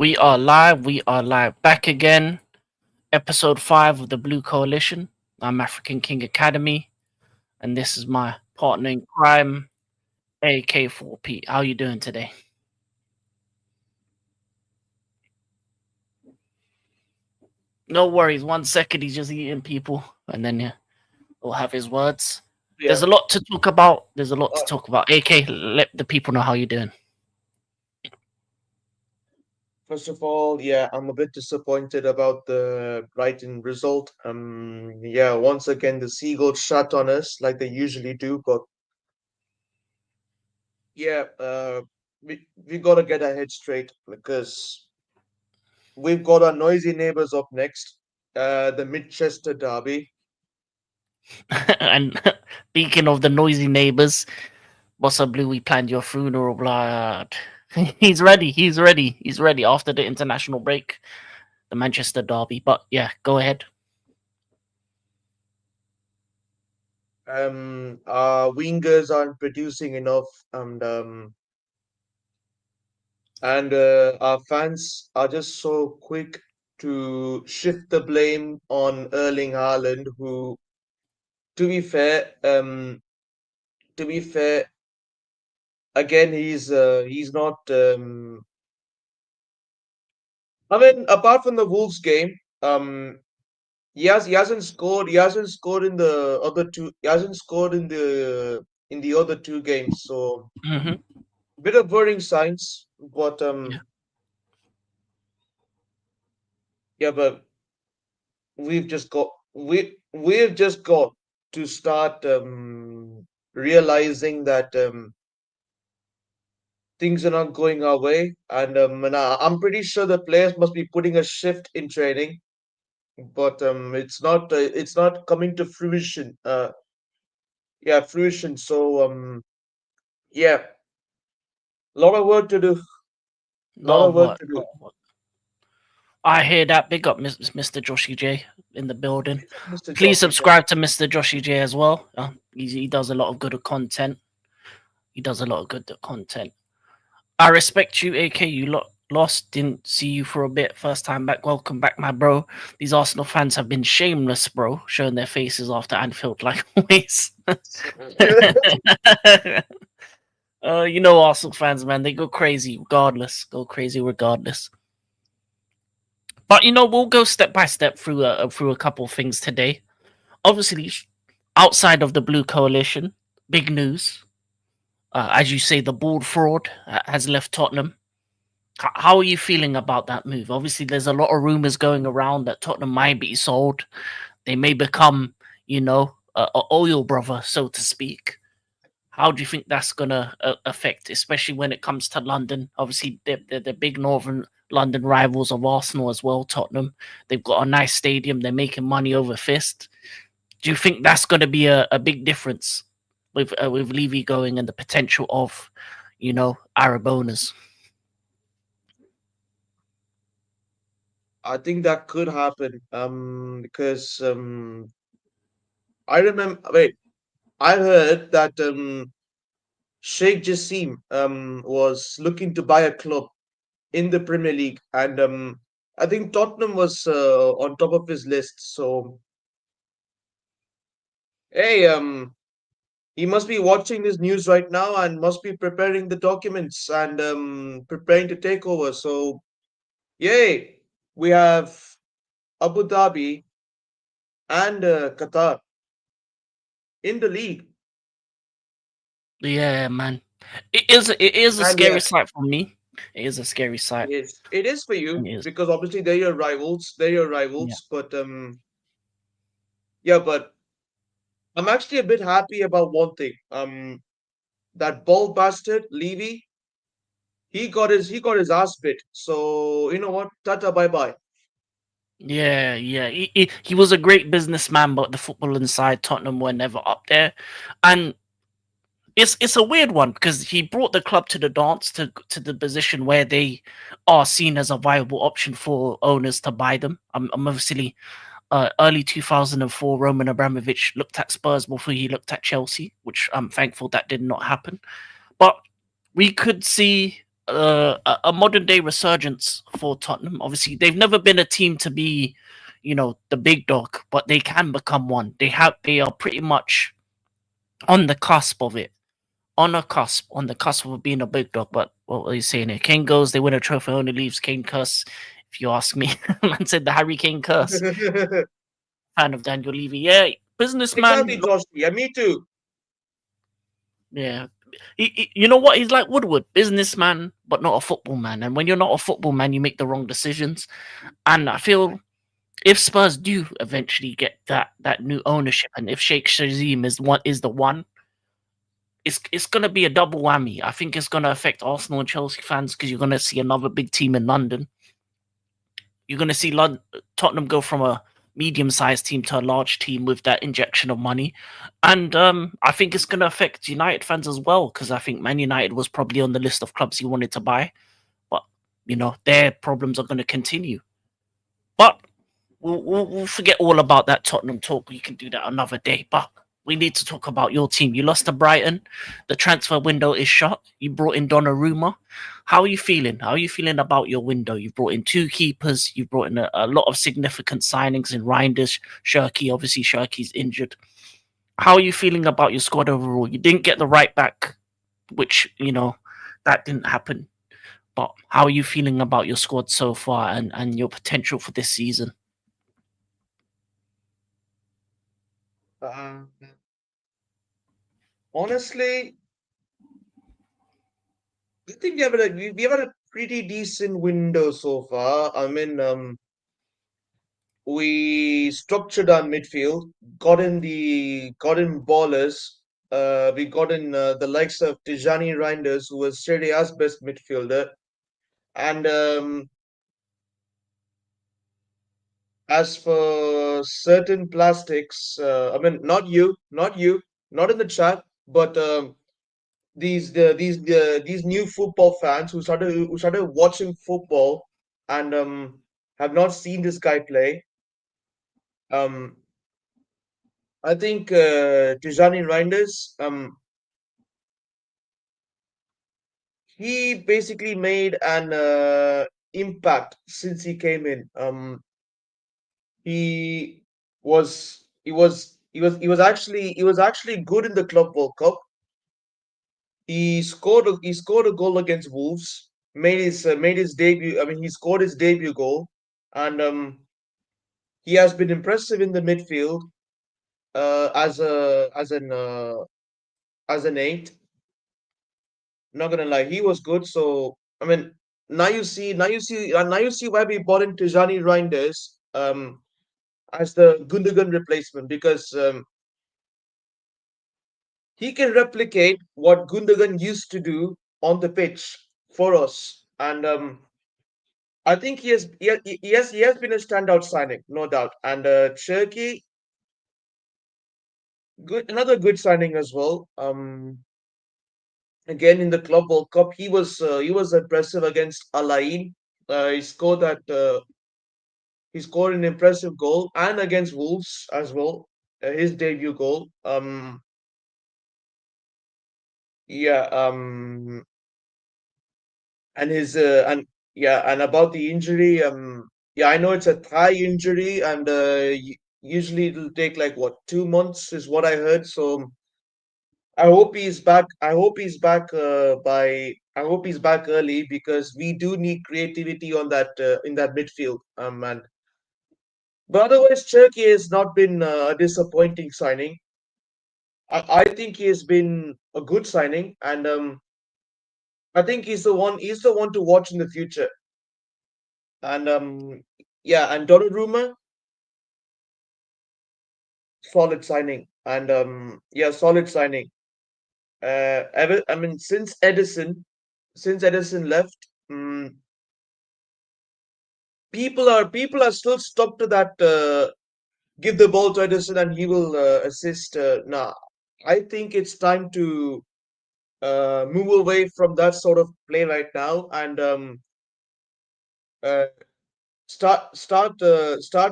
We are live. We are live. Back again. Episode 5 of the Blue Coalition. I'm African King Academy, and this is my partner in crime, AK4P. How you doing today? No worries. 1 second. He's just eating people, and then we'll have his words. There's Yeah. a lot to talk about. There's a lot to talk about. AK, let the people know how you're doing. First of all, yeah, I'm a bit disappointed about the Brighton result. Yeah, once again the Seagulls shut on us like they usually do, but yeah, we gotta get our head straight because we've got our noisy neighbors up next. The Manchester derby. And speaking of the noisy neighbors, Bossa Blue, we planned your funeral, blood. He's ready. He's ready. He's ready after the international break, the Manchester derby. But yeah, go ahead. Our wingers aren't producing enough, and our fans are just so quick to shift the blame on Erling Haaland, who, to be fair, to be fair, again he's not. I mean, apart from the Wolves game, he hasn't scored. He hasn't scored in the other two. He hasn't scored in the other two games. So Hmm. bit of worrying signs, but Yeah. yeah, but we've just got to start realizing that things are not going our way, and I'm pretty sure the players must be putting a shift in training, but it's not coming to fruition. Yeah, fruition. So yeah, a lot of work to do. Lot Lot of of work work. to Lot do. of work. I hear that. Big up, Mr. Joshy J in the building. Big up, Mr. Please Joshy J. subscribe to Mr. Joshy J as well. He does a lot of good content. He does a lot of good content. I respect you, AK. You lost. Didn't see you for a bit. First time back. Welcome back, my bro. These Arsenal fans have been shameless, bro, showing their faces after Anfield, like always. You know Arsenal fans, man. They go crazy regardless. Go crazy regardless. But we'll go step by step through a couple of things today. Obviously, outside of the Blue Coalition, big news. As you say, the board fraud has left Tottenham. How are you feeling about that move? Obviously, there's a lot of rumors going around that Tottenham might be sold. They may become, a oil brother, so to speak. How do you think that's gonna affect, especially when it comes to London? Obviously, they're the big Northern London rivals of Arsenal as well. Tottenham, they've got a nice stadium. They're making money over fist. Do you think that's going to be a big difference with Levy going and the potential of, Arab owners? I think that could happen. Because I remember. Wait, I heard that Sheikh Jassim was looking to buy a club in the Premier League, and I think Tottenham was on top of his list. So hey, he must be watching this news right now and must be preparing the documents and preparing to take over. So yay, we have Abu Dhabi and Qatar in the league, Yeah, man. It is a and yeah, scary sight for me. It is a scary sight. it is for you It is. because obviously they're your rivals. They're your Yeah. rivals, but yeah, but I'm actually a bit happy about one thing. That bald bastard Levy, he got his ass bit. So you know what? Tata, bye bye. Yeah, yeah. He was a great businessman, but the football inside Tottenham were never up there. And it's a weird one because he brought the club to the dance to the position where they are seen as a viable option for owners to buy them. I'm obviously early 2004 Roman Abramovich looked at Spurs before he looked at Chelsea, which I'm thankful that did not happen. But we could see a modern day resurgence for Tottenham. Obviously, they've never been a team to be, the big dog, but they can become one. They are pretty much on the cusp of it. On the cusp of being a big dog. But what are you saying here? Kane goes, they win a trophy, only leaves Kane curse. If you ask me, man said the Harry Kane curse. Fan of Daniel Levy, yeah, Exactly, businessman. Josh. Yeah, me too. Yeah, you know what? He's like Woodward, businessman, but not a football man. And when you're not a football man, you make the wrong decisions. And I feel if Spurs do eventually get that new ownership, and if Sheikh Shazim is the one, it's gonna be a double whammy. I think it's gonna affect Arsenal and Chelsea fans because you're gonna see another big team in London. You're gonna see Tottenham go from a medium-sized team to a large team with that injection of money, and I think it's gonna affect United fans as well because I think Man United was probably on the list of clubs he wanted to buy, but their problems are gonna continue. But we'll forget all about that Tottenham talk. We can do that another day. But we need to talk about your team. You lost to Brighton. The transfer window is shut. You brought in Donnarumma. How are you feeling? How are you feeling about your window? You brought in two keepers. You brought in a lot of significant signings in Reinders, Shirky. Obviously, Shirky's injured. How are you feeling about your squad overall? You didn't get the right back, which, that didn't happen. But how are you feeling about your squad so far and your potential for this season? Uh, Honestly, I think we have had a pretty decent window so far. I mean, we structured our midfield, got in ballers. We got in the likes of Tijani Reinders, who was Serie A's best midfielder, and as for certain plastics, I mean, not in the chat, but these new football fans who started watching football and have not seen this guy play. Um, I think Tijani Reinders, he basically made an impact since he came in. He was actually good in the Club World Cup. He scored a goal against Wolves. Made his debut. I mean, he scored his debut goal, and he has been impressive in the midfield as an eight. Not gonna lie, he was good. So I mean, now you see why we bought in Tijani Reinders as the Gundogan replacement, because he can replicate what Gundogan used to do on the pitch for us, and I think he has been a standout signing, no doubt. And Cherky, another good signing as well. Again in the Club World Cup, he was impressive against Al Ain. He scored an impressive goal, and against Wolves as well, his debut goal. Yeah. And his and yeah, and about the injury, yeah, I know it's a thigh injury, and usually it'll take like what, 2 months is what I heard. So I hope he's back. I hope he's back early, because we do need creativity on that in that midfield. And but otherwise, Turkey has not been a disappointing signing. I think he has been a good signing, and I think he's the one to watch in the future. And yeah, and Donnarumma, solid signing, and yeah, solid signing. I mean, since Edison left, people are still stuck to that. Give the ball to Edison and he will assist. Nah, I think it's time to move away from that sort of play right now, and uh, start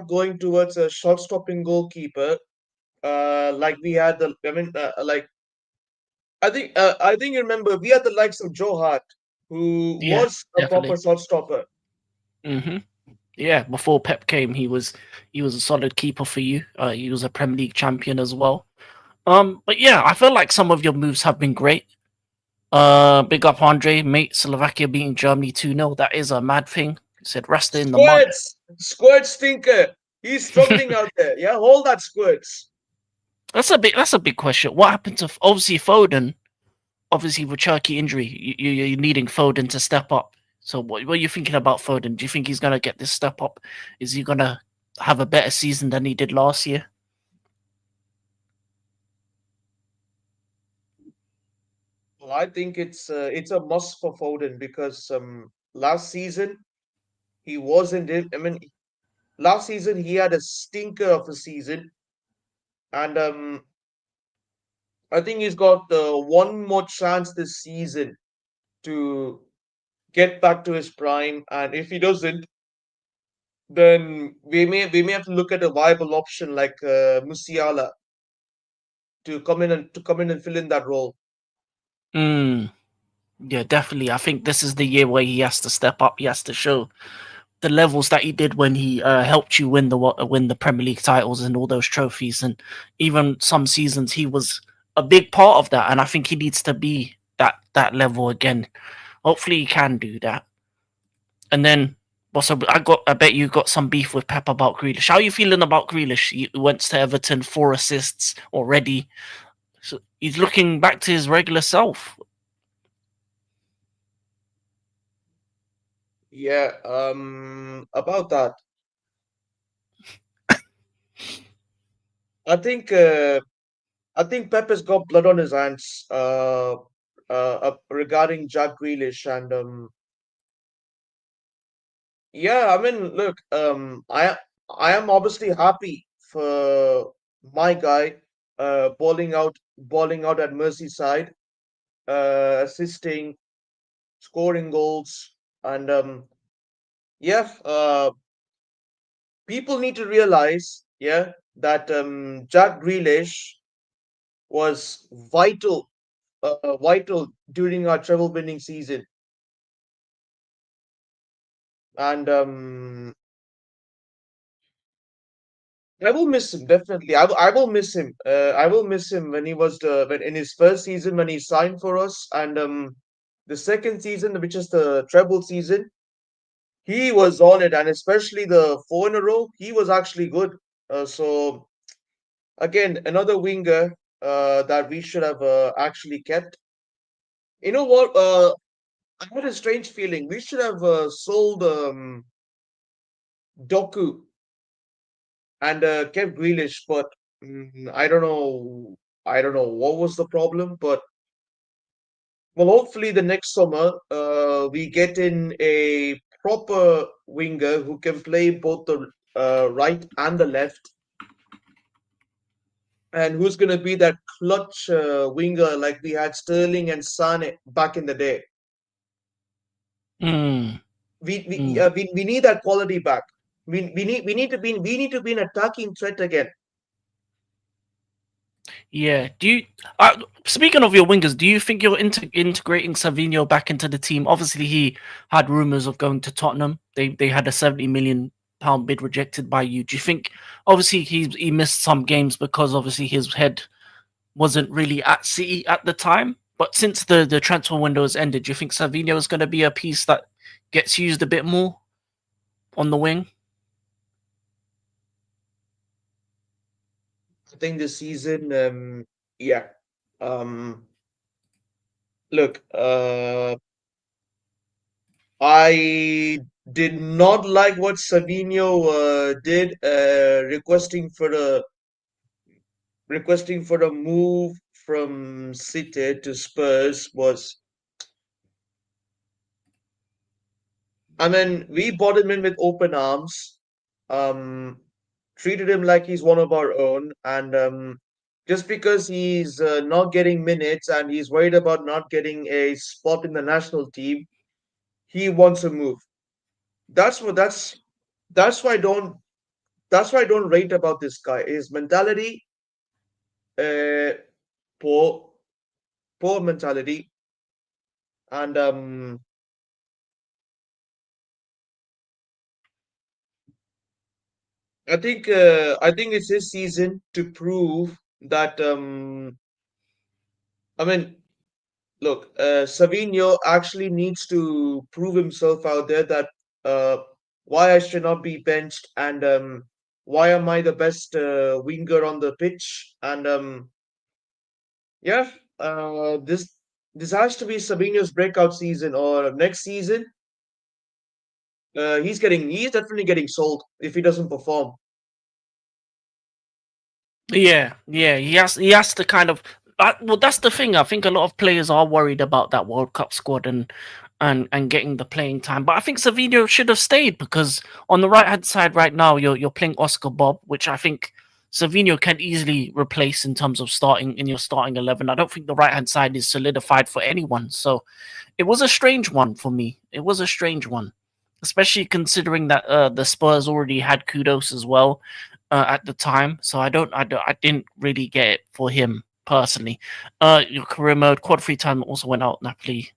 going towards a shot stopping goalkeeper. Like we had the. I mean, like I think you remember we had the likes of Joe Hart. who Yeah, was a proper definitely. shot stopper. Hmm. Yeah, before Pep came, he was a solid keeper for you. He was a Premier League champion as well. But yeah, I feel like some of your moves have been great. Big up Andre, mate. Slovakia beating Germany 2-0. That is a mad thing. He said Rasta in the mud. Squirts stinker. He's struggling out there. Yeah, hold that Squirts. That's a big question. What happened to obviously Foden? Obviously with Turkey injury, you're needing Foden to step up. So what are you thinking about Foden? Do you think he's gonna get this step up? Is he gonna have a better season than he did last year? Well, I think it's a must for Foden because last season he wasn't in. I mean, last season he had a stinker of a season, and I think he's got one more chance this season to get back to his prime. And if he doesn't, then we may have to look at a viable option like Musiala to come in and fill in that role. Mm, yeah, definitely. I think this is the year where he has to step up. He has to show the levels that he did when he helped you win the Premier League titles and all those trophies, and even some seasons he was a big part of that. And I think he needs to be that level again. Hopefully, he can do that. And then, also, I bet you got some beef with Pep about Grealish. How are you feeling about Grealish? He went to Everton, 4 assists already. So he's looking back to his regular self. Yeah, about that, I think uh, I think Pep has got blood on his hands regarding Jack Grealish, and yeah, I mean, look, I am obviously happy for my guy balling out at Merseyside, assisting, scoring goals, and yeah, people need to realize, yeah, that Jack Grealish was vital during our treble-winning season, and I will miss him definitely. I will miss him. I will miss him when he was when in his first season when he signed for us, and the second season, which is the treble season, he was on it, and especially the four in a row, he was actually good. So again, another winger that we should have actually kept. You know what? I had a strange feeling. We should have sold Doku and kept Grealish, but I don't know. I don't know what was the problem, but well, hopefully the next summer we get in a proper winger who can play both the right and the left, and who's going to be that clutch winger like we had Sterling and Sane back in the day. Mm, mm. We need that quality back. We need to be an attacking threat again. Yeah. Speaking of your wingers, do you think you're integrating Savinho back into the team? Obviously, he had rumors of going to Tottenham. They had a 70 million pound bid rejected by you. Do you think? Obviously, he missed some games because obviously his head wasn't really at City at the time. But since the transfer window has ended, do you think Savinho is going to be a piece that gets used a bit more on the wing? I think this season, yeah. Um, Look, I did not like what Savinho did, requesting for a move from City to Spurs was. I mean, we bought him in with open arms, um, treated him like he's one of our own, and just because he's not getting minutes and he's worried about not getting a spot in the national team, he wants a move. That's what that's why I don't that's why I don't rate about this guy. His mentality, uh, poor, poor mentality, and I think it's his season to prove that. I mean, look, Savinho actually needs to prove himself out there that uh, why I should not be benched and why am I the best winger on the pitch? And yeah, this has to be Savinho's breakout season or next season. He's definitely getting sold if he doesn't perform. Yeah, yeah, he has to kind of. Well, that's the thing. I think a lot of players are worried about that World Cup squad and getting the playing time. But I think Savinho should have stayed because on the right hand side right now you're playing Oscar Bob, which I think Savinho can easily replace in terms of starting in your starting 11. I don't think the right hand side is solidified for anyone. So it was a strange one for me. It was a strange one, especially considering that the Spurs already had Kudos as well at the time. So I didn't really get it for him personally. Your career mode quad free time also went out Napoli.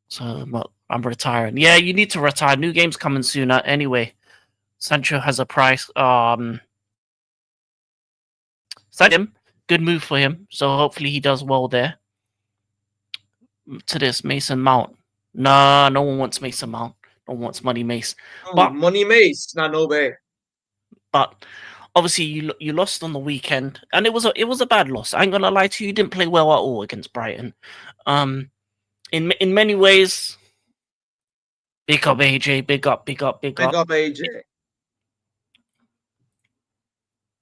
So well, I'm retiring. Yeah, you need to retire. New game's coming sooner. Anyway, Sancho has a price. Signed him. Good move for him. So hopefully he does well there. To this Mason Mount. Nah, no one wants Mason Mount. No one wants Money Mace. Oh, But Money Mace, nah, no way. but obviously you lost on the weekend, and it was a bad loss. I ain't gonna lie to you. You didn't play well at all against Brighton. Um, in many ways, big up AJ, big up, big up, big Big up. up AJ.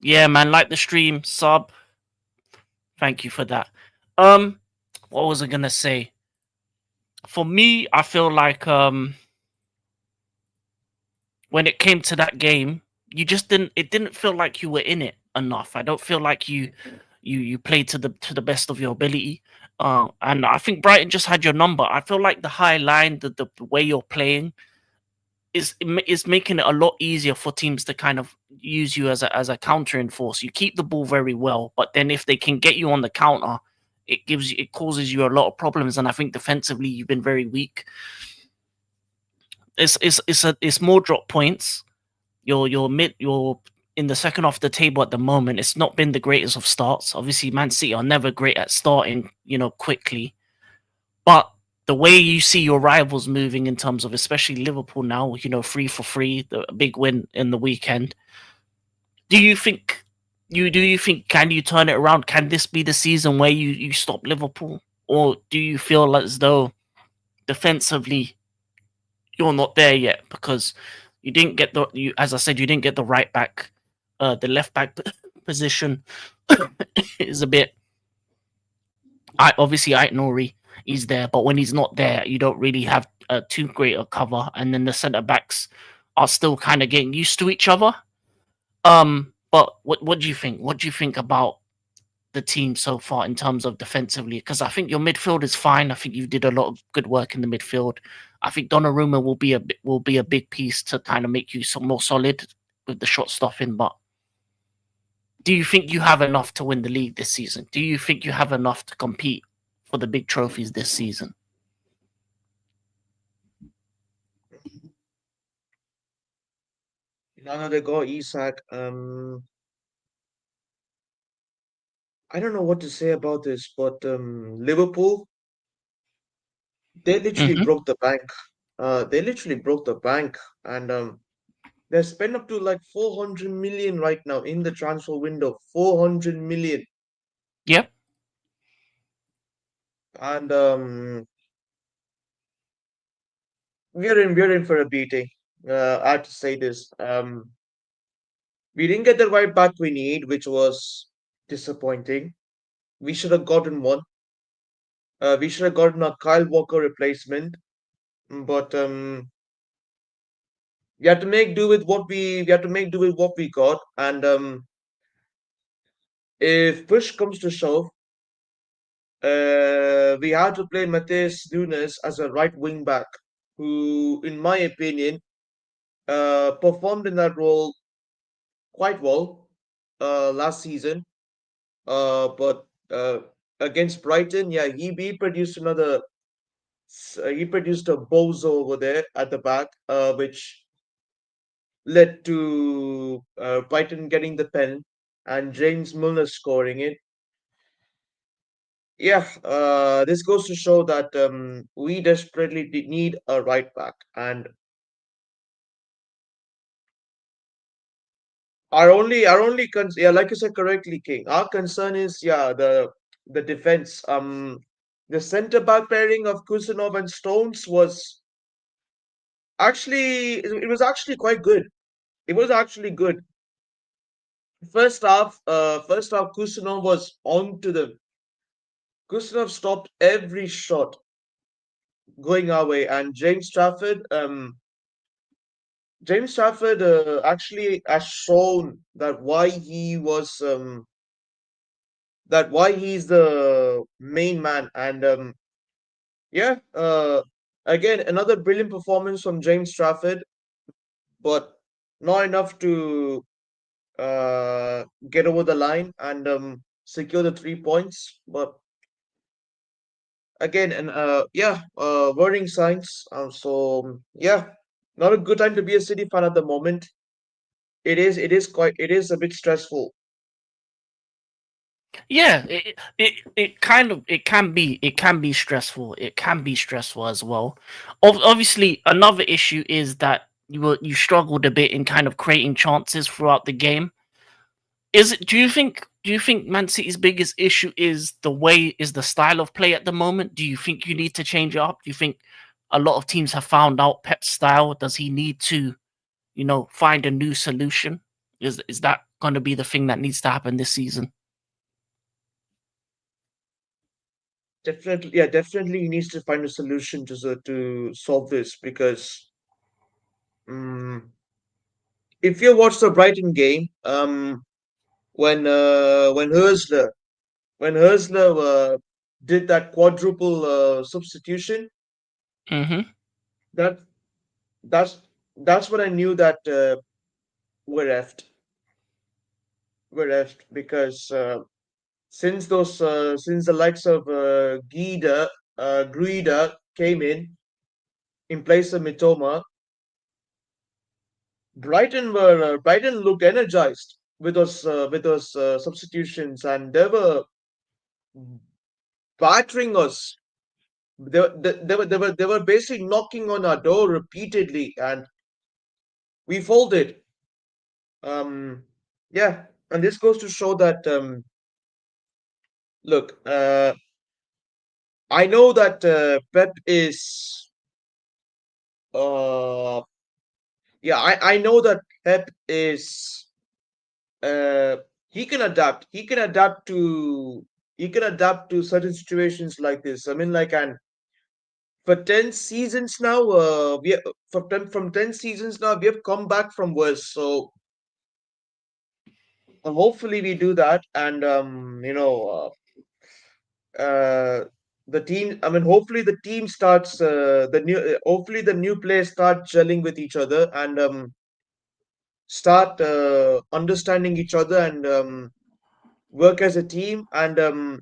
Yeah, man, like the stream, sub. Thank you for that. Um, what was I gonna say? For me, I feel like when it came to that game, you just didn't. It didn't feel like you were in it enough. I don't feel like you played to the best of your ability. And I think Brighton just had your number. I feel like the high line, the way you're playing is making it a lot easier for teams to kind of use you as a countering force. You keep the ball very well, but then if they can get you on the counter, it causes you a lot of problems. And I think defensively you've been very weak. It's more drop points. You're in the second half of the table at the moment. It's not been the greatest of starts. Obviously, Man City are never great at starting, quickly. But the way you see your rivals moving in terms of especially Liverpool now, 3 for 3, the big win in the weekend. Do you think can you turn it around? Can this be the season where you stop Liverpool? Or do you feel as though defensively you're not there yet because you didn't get as I said, you didn't get the right back, the left back position is a bit. I obviously Nori is there, but when he's not there, you don't really have too great a cover, and then the centre backs are still kind of getting used to each other. But what do you think? What do you think about the team so far in terms of defensively? Because I think your midfield is fine. I think you did a lot of good work in the midfield. I think Donnarumma will be a big piece to kind of make you some more solid with the shot stopping. But do you think you have enough to win the league this season? Do you think you have enough to compete for the big trophies this season? Now that they got Isak, I don't know what to say about this, but Liverpool, they literally Hmm. broke the bank. They literally broke the bank, and they're spent up to like 400 million right now in the transfer window. 400 million, Yep. and we're in for a beating. I have to say this. We didn't get the right back we need, which was disappointing. We should have gotten one. We should have gotten a Kyle Walker replacement, but we had to make do with what we had to make do with what we got. And if push comes to shove, we had to play Matheus Nunes as a right wing back, who, in my opinion, performed in that role quite well last season. But against Brighton, yeah, he produced he produced a bozo over there at the back, which led to Brighton getting the pen and James Milner scoring it. Yeah, this goes to show that we desperately need a right back, and yeah, like you said correctly, King. Our concern is the defense. The centre back pairing of Kusanov and Stones was actually it was actually quite good. It was actually good. First half, Kusanov was on to them. Kusanov stopped every shot going our way, and James Trafford actually has shown that why he's the main man. And yeah, again another brilliant performance from James Trafford, but not enough to get over the line and secure the 3 points. But again, and worrying signs. Yeah, not a good time to be a City fan at the moment. It is a bit stressful. Yeah, it kind of it can be stressful. It can be stressful as well. Obviously, another issue is that you struggled a bit in kind of creating chances throughout the game. Do you think Man City's biggest issue is the style of play at the moment? Do you think you need to change it up? Do you think a lot of teams have found out Pep's style? Does he need to, find a new solution? Is that going to be the thing that needs to happen this season? Definitely, yeah, definitely he needs to find a solution to solve this because um, if you watch the Brighton game, when Hersler did that quadruple substitution, Mm-hmm. that that's that's when I knew that we're effed. We're effed because since the likes of Guida came in place of Mitoma, Brighton looked energized with those substitutions, and they were battering us. They were basically knocking on our door repeatedly, and we folded. Um, yeah, and this goes to show that look, I know that Pep is uh yeah, I know that Pep is uh he can adapt. He can adapt to certain situations like this. I mean, like, and for 10 seasons now, from 10 seasons now we have come back from worse. So hopefully we do that, and uh the team, I mean, hopefully the team starts the new hopefully the new players start gelling with each other and start understanding each other and work as a team and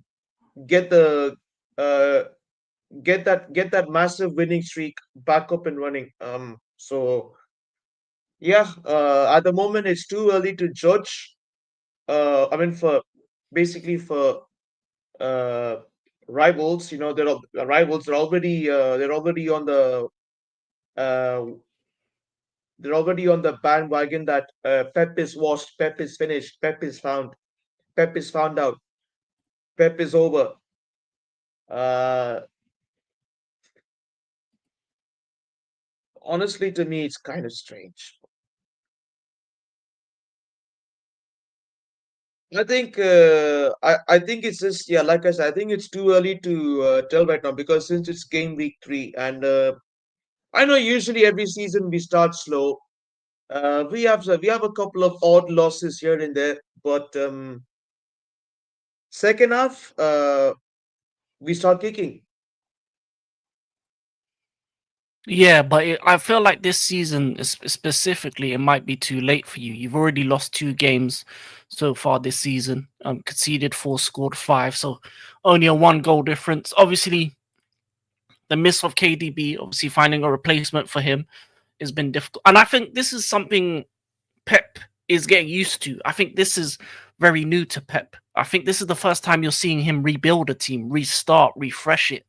get the uh, get that massive winning streak back up and running. So yeah, at the moment it's too early to judge. I mean, for basically for uh, rivals, rivals. Uh, they're already on the bandwagon that Pep is washed, Pep is finished, Pep is found out, Pep is over. Uh, Honestly, to me, it's kind of strange. I think it's just, yeah, like I said, I think it's too early to tell right now because since it's game week 3, and I know usually every season we start slow. We have a couple of odd losses here and there, but second half we start kicking. Yeah, but I feel like this season specifically, it might be too late for you. You've already lost 2 games so far this season. Conceded 4, scored 5, so only a 1 goal difference. Obviously, the miss of KDB, obviously finding a replacement for him has been difficult. And I think this is something. Pep is getting used to. I think this is very new to Pep. I think this is the first time you're seeing him rebuild a team, restart, refresh it.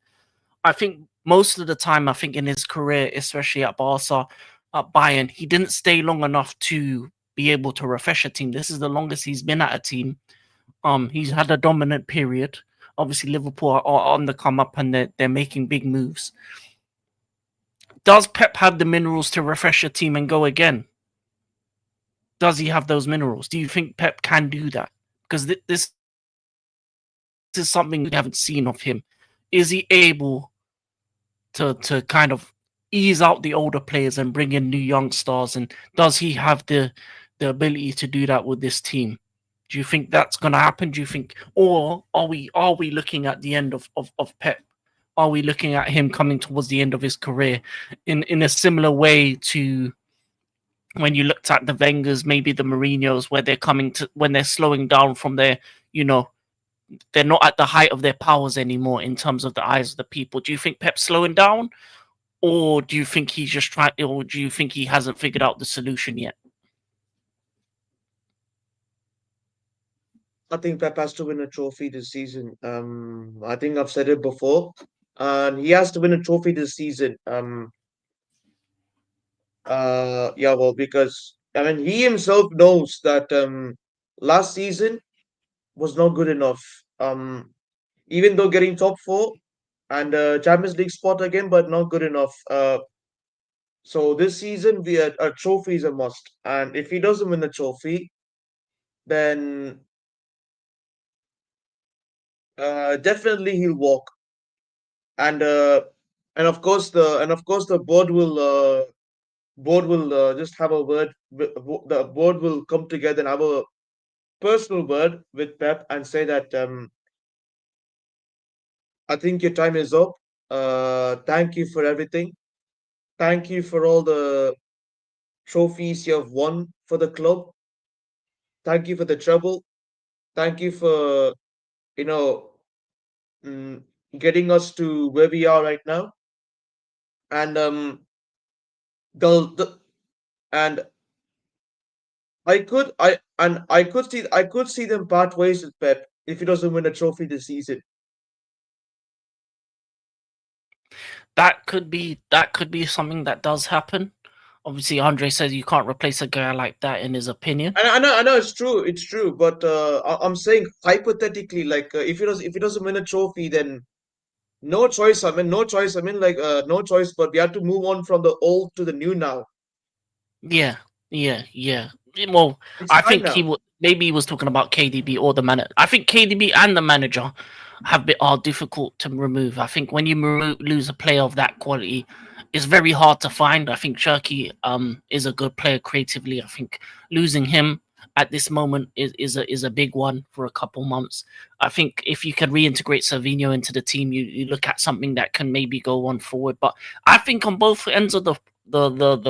I think most of the time, I think in his career, especially at Barca, at Bayern, he didn't stay long enough to be able to refresh a team. This is the longest he's been at a team. He's had a dominant period. Obviously, Liverpool are on the come up and they're making big moves. Does Pep have the minerals to refresh a team and go again? Does he have those minerals? Do you think Pep can do that? Because this is something we haven't seen of him. Is he able to kind of ease out the older players and bring in new young stars? And does he have the ability to do that with this team? Do you think that's going to happen? Do you think, or are we looking at the end of Pep? Are we looking at him coming towards the end of his career in a similar way to when you looked at the Wengers, maybe the Mourinhos, where they're coming to when they're slowing down from their, they're not at the height of their powers anymore in terms of the eyes of the people. Do you think Pep's slowing down, or do you think he's just trying, or do you think he hasn't figured out the solution yet? I think Pep has to win a trophy this season. I think I've said it before, and he has to win a trophy this season. Yeah, well, because I mean, he himself knows that last season was not good enough. Even though getting top four and Champions League spot again, but not good enough. So this season, a trophy is a must, and if he doesn't win the trophy, then definitely he'll walk. And of course the board will just have a word. The board will come together and have a personal word with Pep and say that I think your time is up. Thank you for everything. Thank you for all the trophies you have won for the club. Thank you for the trouble. Thank you for you know mm, getting us to where we are right now. And the and I could see them part ways with Pep if he doesn't win a trophy this season. That could be something that does happen. Obviously, Andre says you can't replace a guy like that in his opinion. And I know it's true, but I'm saying hypothetically, like if he doesn't win a trophy, then no choice. I mean, no choice. I mean, like no choice. But we have to move on from the old to the new now. Yeah, yeah. Well, It's I time think now. maybe he was talking about KDB or the manager. I think KDB and the manager are difficult to remove. I think when you lose a player of that quality, it's very hard to find. I think Cherky is a good player creatively. I think losing him at this moment is a big one for a couple months. I think if you can reintegrate Savinho into the team, you look at something that can maybe go on forward. But I think on both ends of the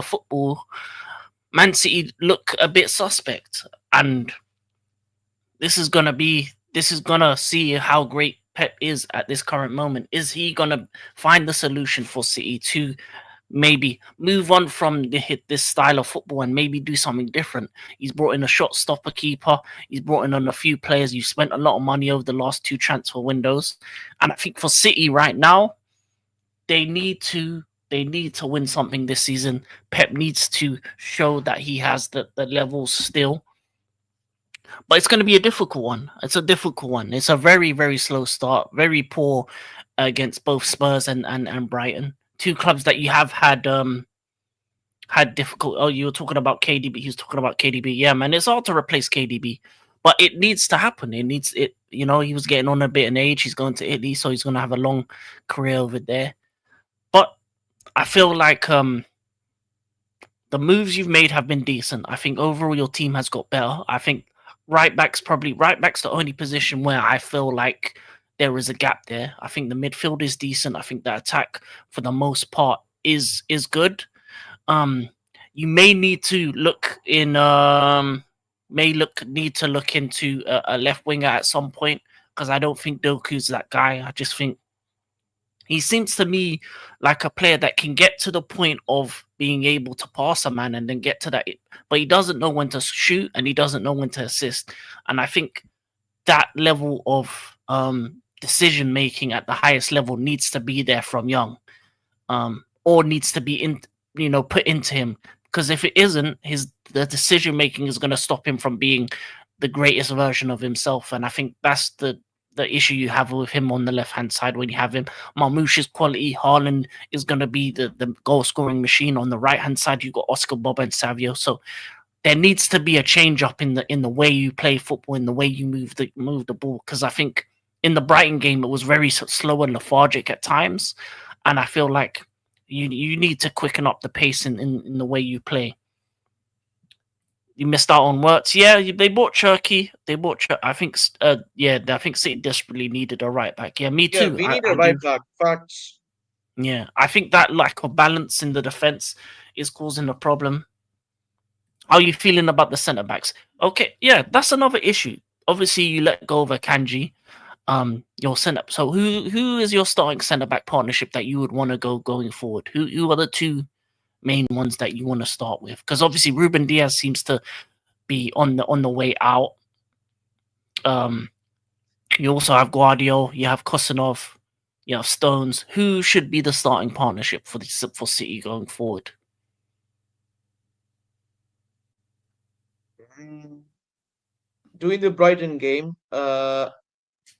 football, Man City look a bit suspect, and this is gonna see how great Pep is at this current moment. Is he gonna find the solution for City to maybe move on from this style of football and maybe do something different? He's brought in a shot stopper keeper. He's brought in on a few players. You spent a lot of money over the last two transfer windows, and I think for City right now, they need to win something this season. Pep needs to show that he has the levels still. But it's going to be a difficult one. It's a difficult one. It's a very, very slow start. Very poor against both Spurs and Brighton. Two clubs that you have had difficult. Oh, you were talking about KDB. He was talking about KDB. Yeah, man, it's hard to replace KDB. But it needs to happen. It needs it. He was getting on a bit in age. He's going to Italy, so he's going to have a long career over there. But I feel like the moves you've made have been decent. I think overall your team has got better. I think right back's the only position where I feel like there is a gap there. I think the midfield is decent. I think the attack for the most part is good. Um you may need to look in need to look into a left winger at some point, because I don't think Doku's that guy. I just think He seems to me like a player that can get to the point of being able to pass a man and then get to that, but he doesn't know when to shoot and he doesn't know when to assist. And I think that level of decision making at the highest level needs to be there from young, or needs to be put into him. Because if it isn't, the decision making is going to stop him from being the greatest version of himself. And I think that's the issue you have with him on the left hand side when you have him. Marmoush's quality, Haaland is going to be the goal scoring machine. On the right hand side, you got Oscar, Bob, and Savio. So there needs to be a change up in the way you play football, in the way you move the ball. Because I think in the Brighton game it was very slow and lethargic at times, and I feel like you need to quicken up the pace in the way you play. You missed out on Wirtz. Yeah, they bought Cherky. They bought. I think. I think City desperately needed a right back. Yeah, me Yeah, too. we need I a right do. back. Facts. Yeah, I think that lack of balance in the defense is causing a problem. How are you feeling about the centre backs? Okay, yeah, that's another issue. Obviously, you let go of a Kanji, your centre. So who is your starting centre back partnership that you would want to go going forward? Who are the two main ones that you want to start with? Because obviously Ruben Diaz seems to be on the way out. Um, you also have Guardiola, you have Kosanov, you have Stones. Who should be the starting partnership for City going forward? Mm, Doing the Brighton game,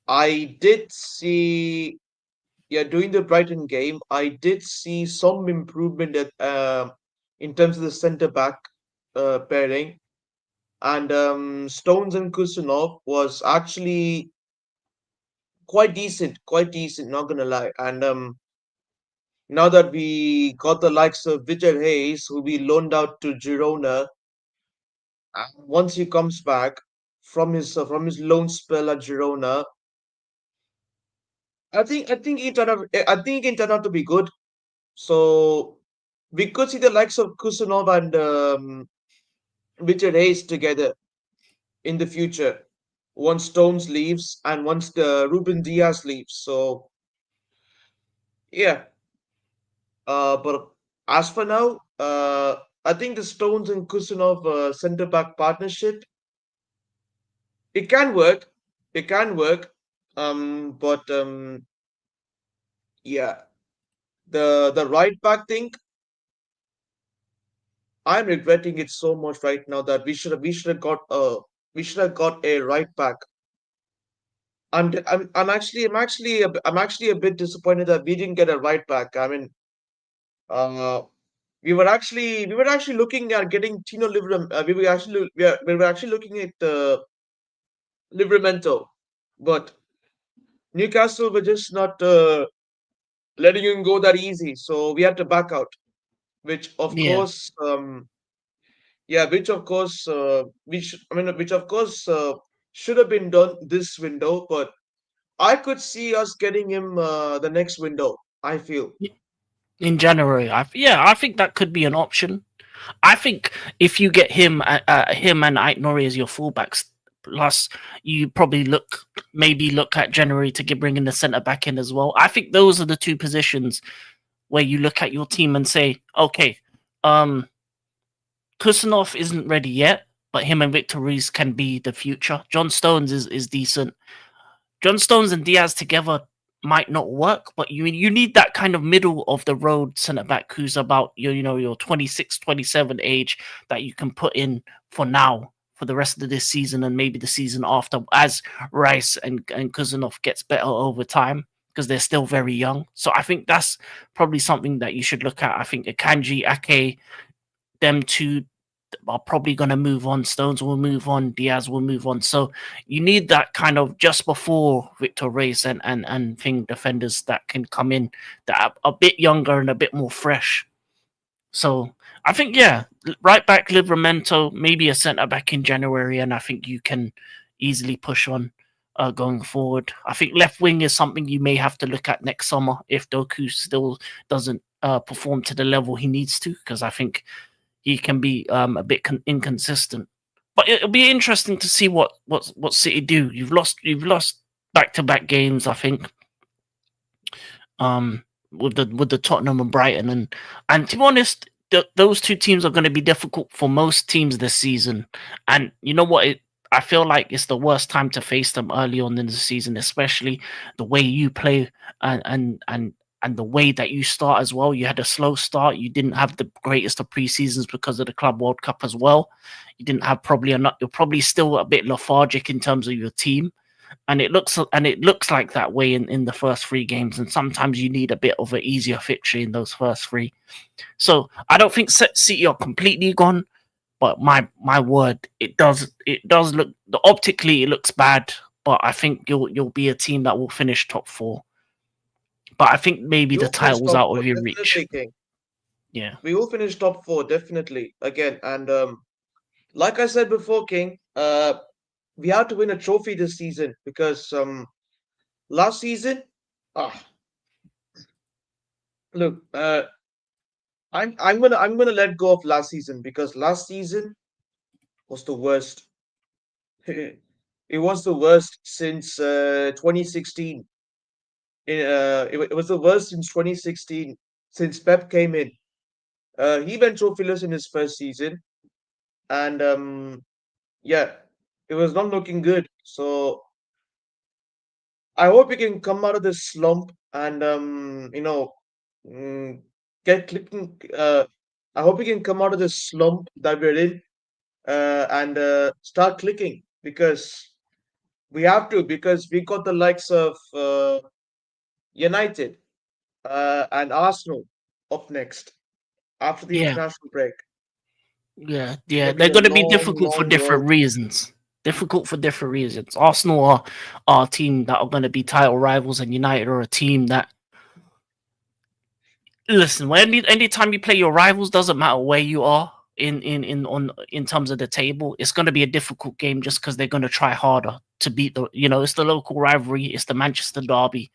I did see. Yeah, during the Brighton game, I did see some improvement in terms of the centre back pairing, and Stones and Kusunov was actually quite decent, not gonna lie. And now that we got the likes of Richard Hayes, who we loaned out to Girona, once he comes back from his loan spell at Girona, I think he can turn out to be good. So we could see the likes of Kusunov and Richard Hayes together in the future once Stones leaves and once the Ruben Diaz leaves. So yeah, but as for now, I think the Stones and Kusunov centre back partnership, it can work. It can work. But yeah, the right back thing, I'm regretting it so much right now that we should have got a right back. I'm actually a bit disappointed that we didn't get a right back. I mean, uh, we were actually looking at getting Tino Livram. We were actually looking at Livramento, but Newcastle were just not letting him go that easy. So we had to back out, which of Yeah. course, yeah, which of course, which of course should have been done this window, but I could see us getting him the next window. I feel. In January, I think that could be an option. I think if you get him and Ait Nori as your fullbacks, plus you probably maybe look at January to bring in the centre back in as well. I think those are the two positions where you look at your team and say, okay, um, Kusanov isn't ready yet, but him and Victor Ruiz can be the future. John Stones is decent. John Stones and Diaz together might not work, but you need that kind of middle of the road centre back who's about your 26, 27 age that you can put in for now, for the rest of this season and maybe the season after, as Rice and Kuzanov gets better over time because they're still very young. So I think that's probably something that you should look at. I think Akanji, Ake, them two are probably going to move on. Stones will move on. Diaz will move on. So you need that kind of just before Victor Reyes and thing defenders that can come in that are a bit younger and a bit more fresh. So I think right back Livramento, maybe a centre back in January, and I think you can easily push on going forward. I think left wing is something you may have to look at next summer if Doku still doesn't perform to the level he needs to, because I think he can be a bit inconsistent. But it'll be interesting to see what City do. You've lost back to back games, I think. with the Tottenham and Brighton, and to be honest, those two teams are going to be difficult for most teams this season. And you know what? I feel like it's the worst time to face them early on in the season, especially the way you play and and and and the way that you start as well. You had a slow start. You didn't have the greatest of pre-seasons because of the Club World Cup as well. You didn't have probably enough. You're probably still a bit lethargic in terms of your team, and it looks like that way in the first three games. And sometimes you need a bit of an easier fixture in those first three. So I don't think City are completely gone, but my word, it does look, optically it looks bad. But I think you'll be a team that will finish top four. But I think maybe We the will finish title's top out of four, your reach. definitely, King. Yeah, We will finish top four, definitely. Again, and like I said before, King, we have to win a trophy this season because last season, ah, look, I'm gonna let go of last season because last season was the worst. It was the worst since 2016. It was the worst since 2016 since Pep came in. He went trophyless in his first season, and yeah, it was not looking good. So I hope we can come out of this slump and mm, get clicking. I hope we can come out of this slump that we're in and start clicking because we have to because we got the likes of United and Arsenal up next after the yeah, international break. It's yeah. gonna be They're a going to be long, difficult for long road. different reasons. Difficult for different reasons. Arsenal are a team that are going to be title rivals, and United are a team that, listen, when anytime you play your rivals, doesn't matter where you are in terms of the table, it's going to be a difficult game just because they're going to try harder to beat it's the local rivalry, it's the Manchester derby.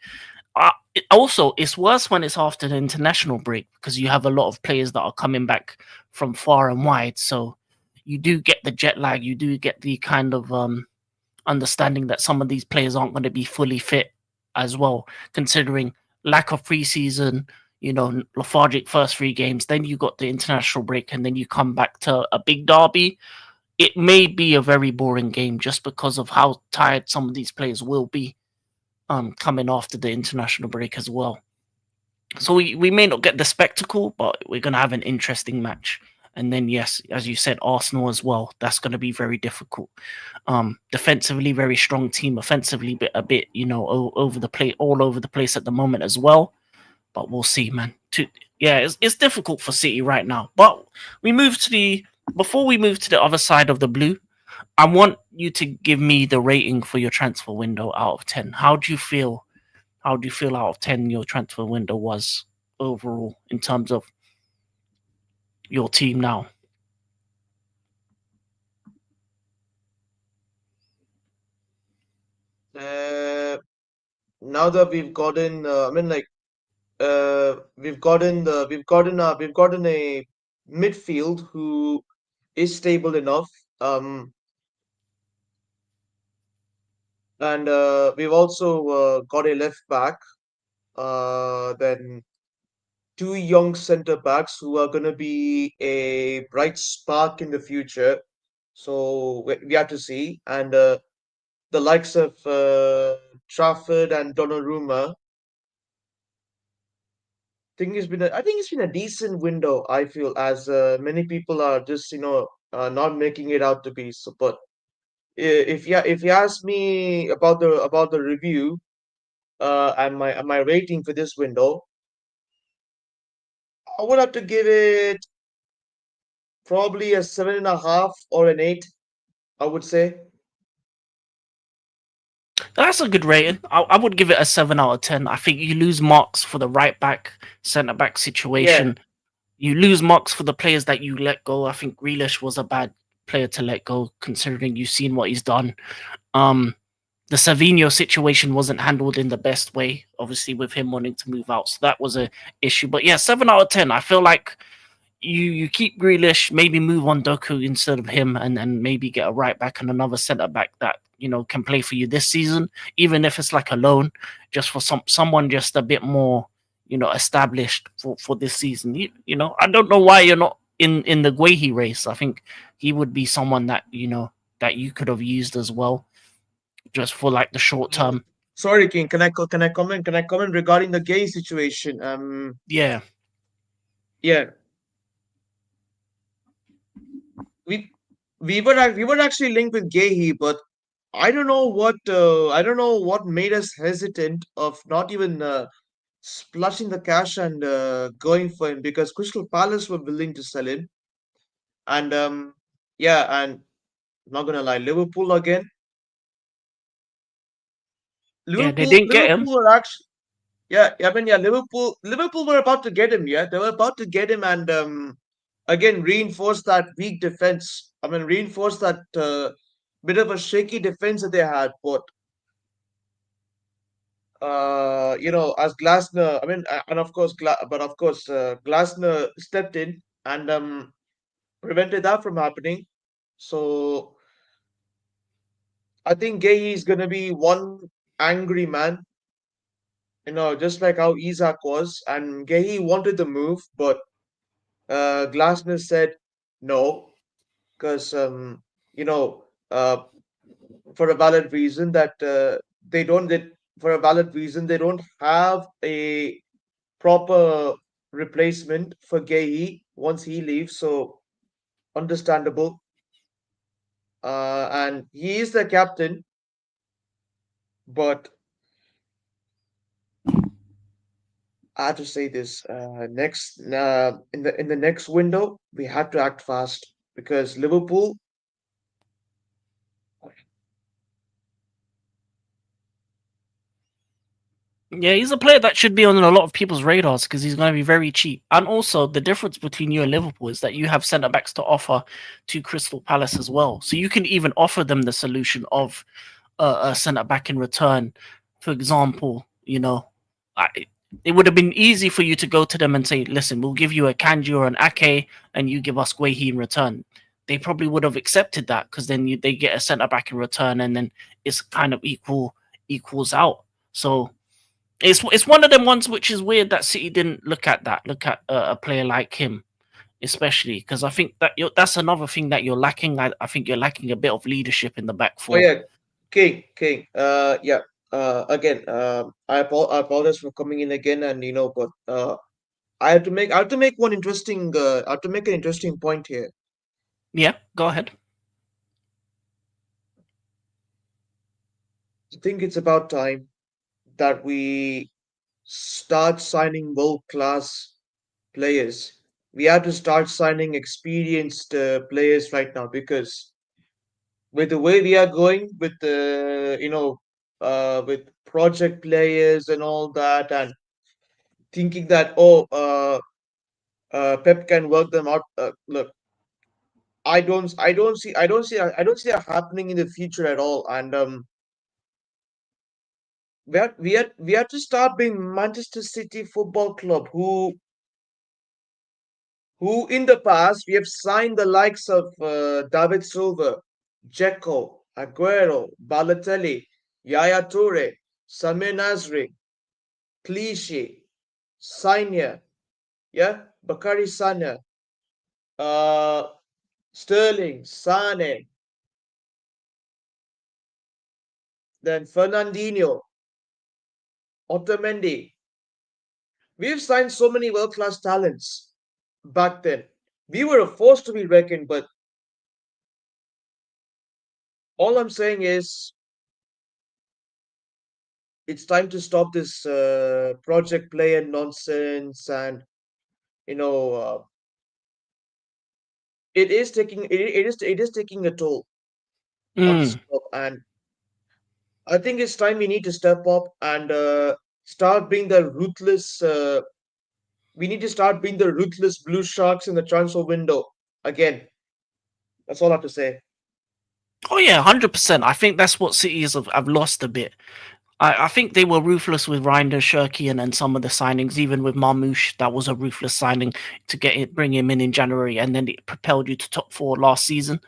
Also, it's worse when it's after the international break because you have a lot of players that are coming back from far and wide. So you do get the jet lag, you do get the kind of understanding that some of these players aren't going to be fully fit as well, considering lack of preseason, lethargic first three games. Then you got the international break, and then you come back to a big derby. It may be a very boring game just because of how tired some of these players will be coming after the international break as well. So we may not get the spectacle, but we're going to have an interesting match. And then, yes, as you said, Arsenal as well. That's going to be very difficult. Defensively, very strong team. Offensively, a bit, over the place, all over the place at the moment as well. But we'll see, man. Yeah, it's difficult for City right now. But we move to the before we move to the other side of the blue. I want you to give me the rating for your transfer window out of 10. How do you feel? How do you feel out of 10 your transfer window was overall in terms of your team now? Uh, Now that we've gotten, I mean, like we've gotten a midfield who is stable enough. Um, and we've also got a left back. Then two young center backs who are gonna be a bright spark in the future. So we have to see. And the likes of Trafford and Donnarumma. I think it's been a decent window. I feel as many people are just not making it out to be. So, but if you ask me about the review and my rating for this window, I would have to give it probably a 7.5 or an 8. I would say. That's a good rating. I would give it a 7 out of 10. I think you lose marks for the right back, centre back Yeah, situation. You lose marks for the players that you let go. I think Grealish was a bad player to let go, considering you've seen what he's done. Um, the Savinho situation wasn't handled in the best way, obviously with him wanting to move out. So that was a issue. But yeah, 7 out of 10. I feel like you keep Grealish, maybe move on Doku instead of him, and maybe get a right back and another centre back that can play for you this season, even if it's like a loan, just for someone just a bit more. established for this season. I don't know why you're not in the Guehi race. I think he would be someone that that you could have used as well, just for like the short term. Sorry, King. Can I comment? Can I comment regarding the gay situation? Yeah, Yeah, we we were actually linked with Gehi, but I don't know what made us hesitant of not even splashing the cash and going for him, because Crystal Palace were willing to sell him, and yeah, and not gonna lie, Liverpool again. yeah, they didn't get him. Liverpool were actually, yeah, I mean, yeah, Liverpool were about to get him. Yeah, they were about to get him, and again reinforce that weak defense. I mean, reinforce that bit of a shaky defense that they had. But as Glasner, I mean, and of course, Glasner stepped in and prevented that from happening. So I think Gay is gonna be one angry man, just like how Isaac was. And Gay wanted the move, but Glasner said no, because you know, uh, for a valid reason that they don't that for a valid reason they don't have a proper replacement for Gay once he leaves. So understandable. And he is the captain, but I have to say this: next in the next window, we have to act fast, because Liverpool. Yeah, he's a player that should be on a lot of people's radars because he's going to be very cheap. And also, the difference between you and Liverpool is that you have centre backs to offer to Crystal Palace as well. So you can even offer them the solution of a centre back in return. For example, I, it would have been easy for you to go to them and say, "Listen, we'll give you a Kanji or an Ake, and you give us Guehi in return." They probably would have accepted that because then they get a centre back in return, and then it's kind of equals out. So it's one of them ones which is weird that City didn't look at a player like him, especially because I think that that's another thing that you're lacking. I think you're lacking a bit of leadership in the back Oh four. yeah, King. Yeah. Again, I apologize for coming in again, and but I have to make one interesting. I have to make an interesting point here. Yeah, go ahead. I think it's about time that we start signing world class players. We have to start signing experienced players right now, because with the way we are going with the with project players and all that, and thinking that Pep can work them out. Look, I don't see that happening in the future at all. And we have to start being Manchester City Football Club, who in the past we have signed the likes of David Silva, Dzeko, Aguero, Balotelli, Yaya Toure, Samir Nasri, Clichy, Sanya, yeah, Bakari Sanya, uh, Sterling, Sane, then Fernandinho, Otamendi. We've signed so many world-class talents back then. We were a force to be reckoned, but all I'm saying is it's time to stop this project play and nonsense. And you know, it is taking a toll on the Mm. squad. And I think it's time we need to step up and start being the ruthless. We need to start being the ruthless blue sharks in the transfer window again. That's all I have to say. Oh yeah, 100%. I think that's what cities have lost a bit. I think they were ruthless with Reinder, Shirky, and some of the signings. Even with Marmoush, that was a ruthless signing to bring him in January, and then it propelled you to top four last season.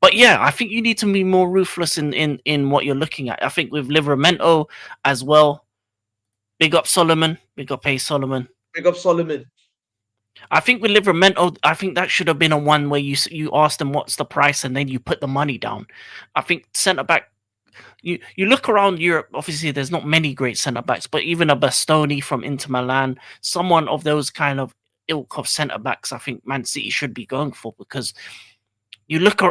But yeah, I think you need to be more ruthless in what you're looking at. I think with Livramento as well. Big up Solomon. Big up A Solomon. Pick up Solomon. I think with Livramento, I think that should have been a one where you ask them what's the price and then you put the money down. I think centre back. You look around Europe. Obviously, there's not many great centre backs, but even a Bastoni from Inter Milan, someone of those kind of ilk of centre backs, I think Man City should be going for, because you look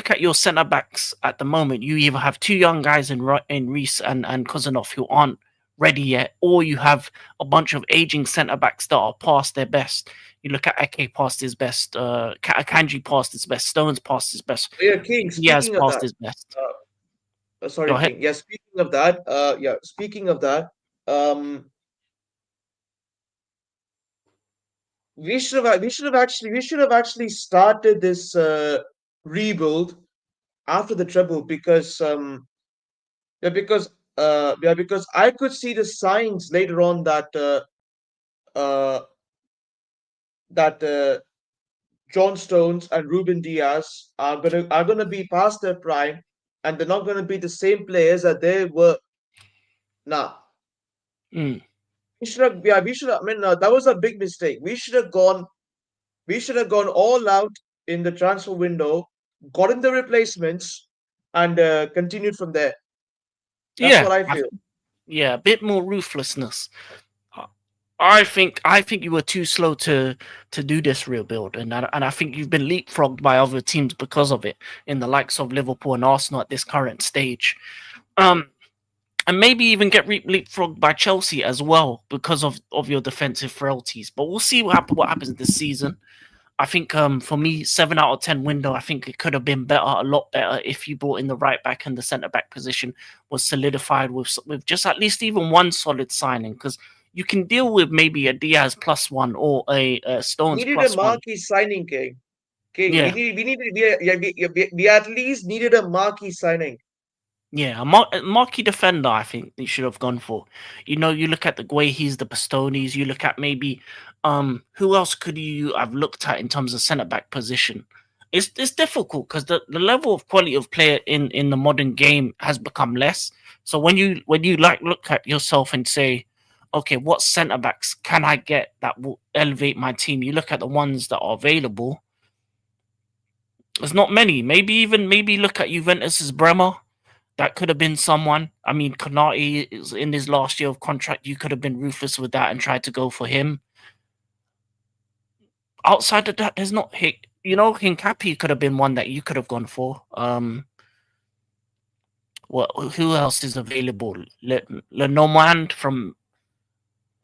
at your centre backs at the moment. You either have two young guys in Reece and Kozanov who aren't ready yet, or you have a bunch of aging centre backs that are past their best. You look at Ake past his best, Akanji past his best, Stones past his best, Yeah, King. Diaz Speaking of past that, his best. Go sorry, ahead. King. Yeah, speaking of that, um, we should have actually started this rebuild after the treble, because yeah, because I could see the signs later on uh that John Stones and Ruben Diaz are gonna be past their prime, and they're not gonna be the same players that they were now. Mm. We should have. I mean, that was a big mistake. We should have gone all out in the transfer window, gotten the replacements, and continued from there. That's Yeah, what I feel. yeah, a bit more ruthlessness. Uh, I think you were too slow to do this rebuild, and I think you've been leapfrogged by other teams because of it, in the likes of Liverpool and Arsenal at this current stage. Um, and maybe even get leapfrogged by Chelsea as well because of your defensive frailties. But we'll see what happens this season. I think for me, 7 out of 10 window. I think it could have been better, a lot better, if you brought in the right back and the centre back position was solidified with just at least even one solid signing. Because you can deal with maybe a Diaz plus one or a Stones Needed a plus one. marquee signing, King. King, Yeah, we needed we at least needed a marquee signing. yeah, a marquee defender. I think they should have gone for. You look at the way he's the Bastonis. You look at maybe who else could you have looked at in terms of centre back position? It's difficult because the level of quality of player in the modern game has become less. So when you like look at yourself and say, okay, what centre backs can I get that will elevate my team? You look at the ones that are available. There's not many. Maybe look at Juventus's Bremer. That could have been someone. I mean, Konate is in his last year of contract. You could have been ruthless with that and tried to go for him. Outside of that, there's not hit. Hincapi could have been one that you could have gone for. What? Who else is available? Lenormand from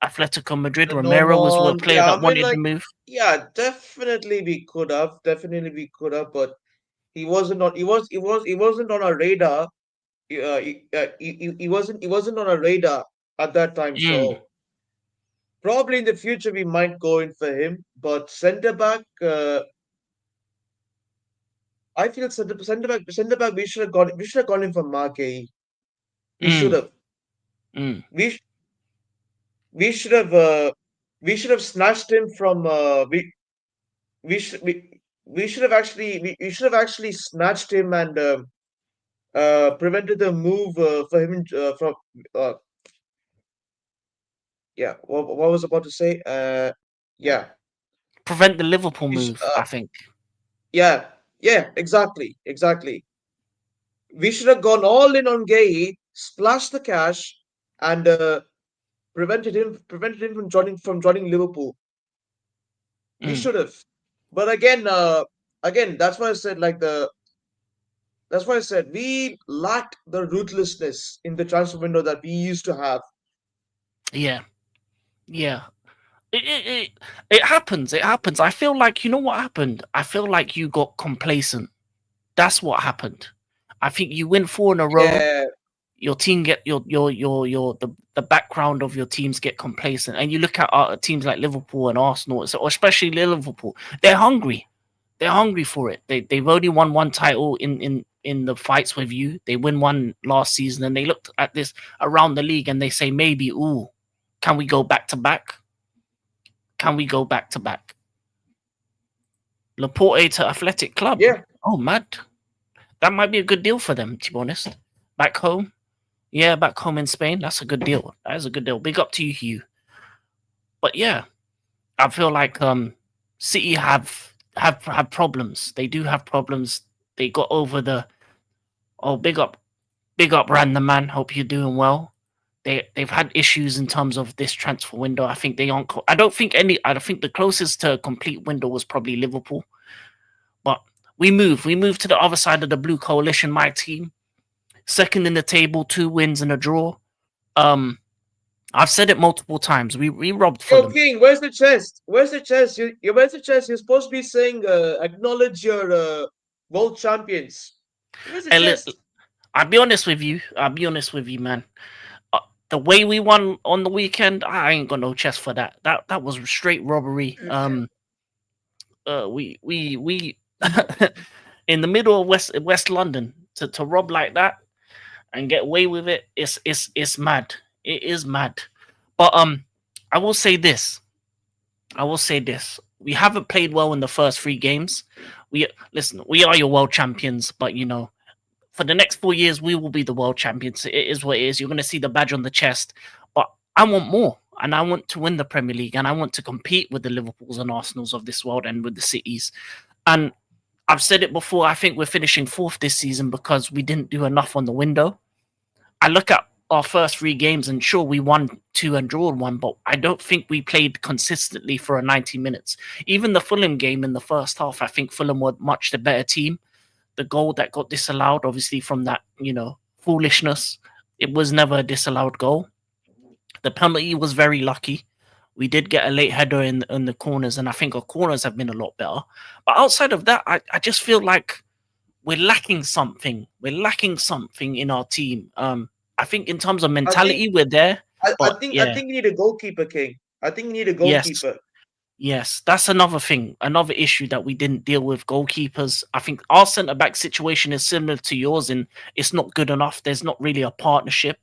Atletico Madrid. The Romero was a Normand, player yeah, I that mean, wanted to like, move. yeah, definitely we could have, but he wasn't on our radar. He wasn't on our radar at that time. Mm, So probably in the future we might go in for him. But centre back, I feel center back. We should have gone in for Marquez. We should mm, have. mm. We sh- we should have. We should have snatched him from. We should we should have actually we should have actually snatched him and prevented the move for him from. Uh, yeah, what was I about to say? Yeah, Prevent the Liverpool we sh- move. I think. yeah, yeah, exactly. We should have gone all in on Gay, splashed the cash, and prevented him from joining Liverpool. We Mm, should have. But again, that's why I said we lacked the ruthlessness in the transfer window that we used to have. yeah, yeah. It happens. It happens. I feel like what happened. I feel like you got complacent. That's what happened. I think you win four in a row. Yeah, Your team get your the background of your teams get complacent, and you look at teams like Liverpool and Arsenal, or especially Liverpool. They're hungry. They're hungry for it. They've only won one title in the fights with you. They win one last season, and they looked at this around the league and they say maybe, ooh, can we go back to back? Can we go back to back? Laporte to Athletic Club. yeah, Oh, mad. That might be a good deal for them, to be honest. Back home. Yeah, back home in Spain. That's a good deal. That is a good deal. Big up to you, Hugh. But yeah, I feel like City have problems. They do have problems. They got over the oh big up random man. Hope you're doing well. They've had issues in terms of this transfer window. I think they aren't. I don't think any. I think the closest to a complete window was probably Liverpool. But we move. We move to the other side of the blue coalition. My team, second in the table, 2 wins and a draw. Um, I've said it multiple times. We robbed Yo, Fulham. King, where's the chest? Where's the chest? Where's the chest? You're supposed to be saying, acknowledge your world champions. Where's the And chest? I'll be honest with you. I'll be honest with you, man. Uh, the way we won on the weekend, I ain't got no chest for that. That was straight robbery. We in the middle of West London to rob like that and get away with it. It's mad. It is mad. But I will say this. I will say this. We haven't played well in the first 3 games. We listen. We are your world champions, but for the next 4 years, we will be the world champions. It is what it is. You're going to see the badge on the chest, but I want more, and I want to win the Premier League, and I want to compete with the Liverpools and Arsenals of this world and with the cities. And I've said it before. I think we're finishing fourth this season because we didn't do enough on the window. I look at our first 3 games, and sure, we won 2 and drawn 1, but I don't think we played consistently for a 90 minutes. Even the Fulham game in the first half, I think Fulham were much the better team. The goal that got disallowed, obviously from that, foolishness, it was never a disallowed goal. The penalty was very lucky. We did get a late header in the corners, and I think our corners have been a lot better. But outside of that, I just feel like we're lacking something. We're lacking something in our team. I think in terms of I think, mentality, we're there. But I yeah, think you need a goalkeeper, King. I think you need a yes, goalkeeper. yes, that's another thing, another issue that we didn't deal with goalkeepers. I think our centre back situation is similar to yours, and it's not good enough. There's not really a partnership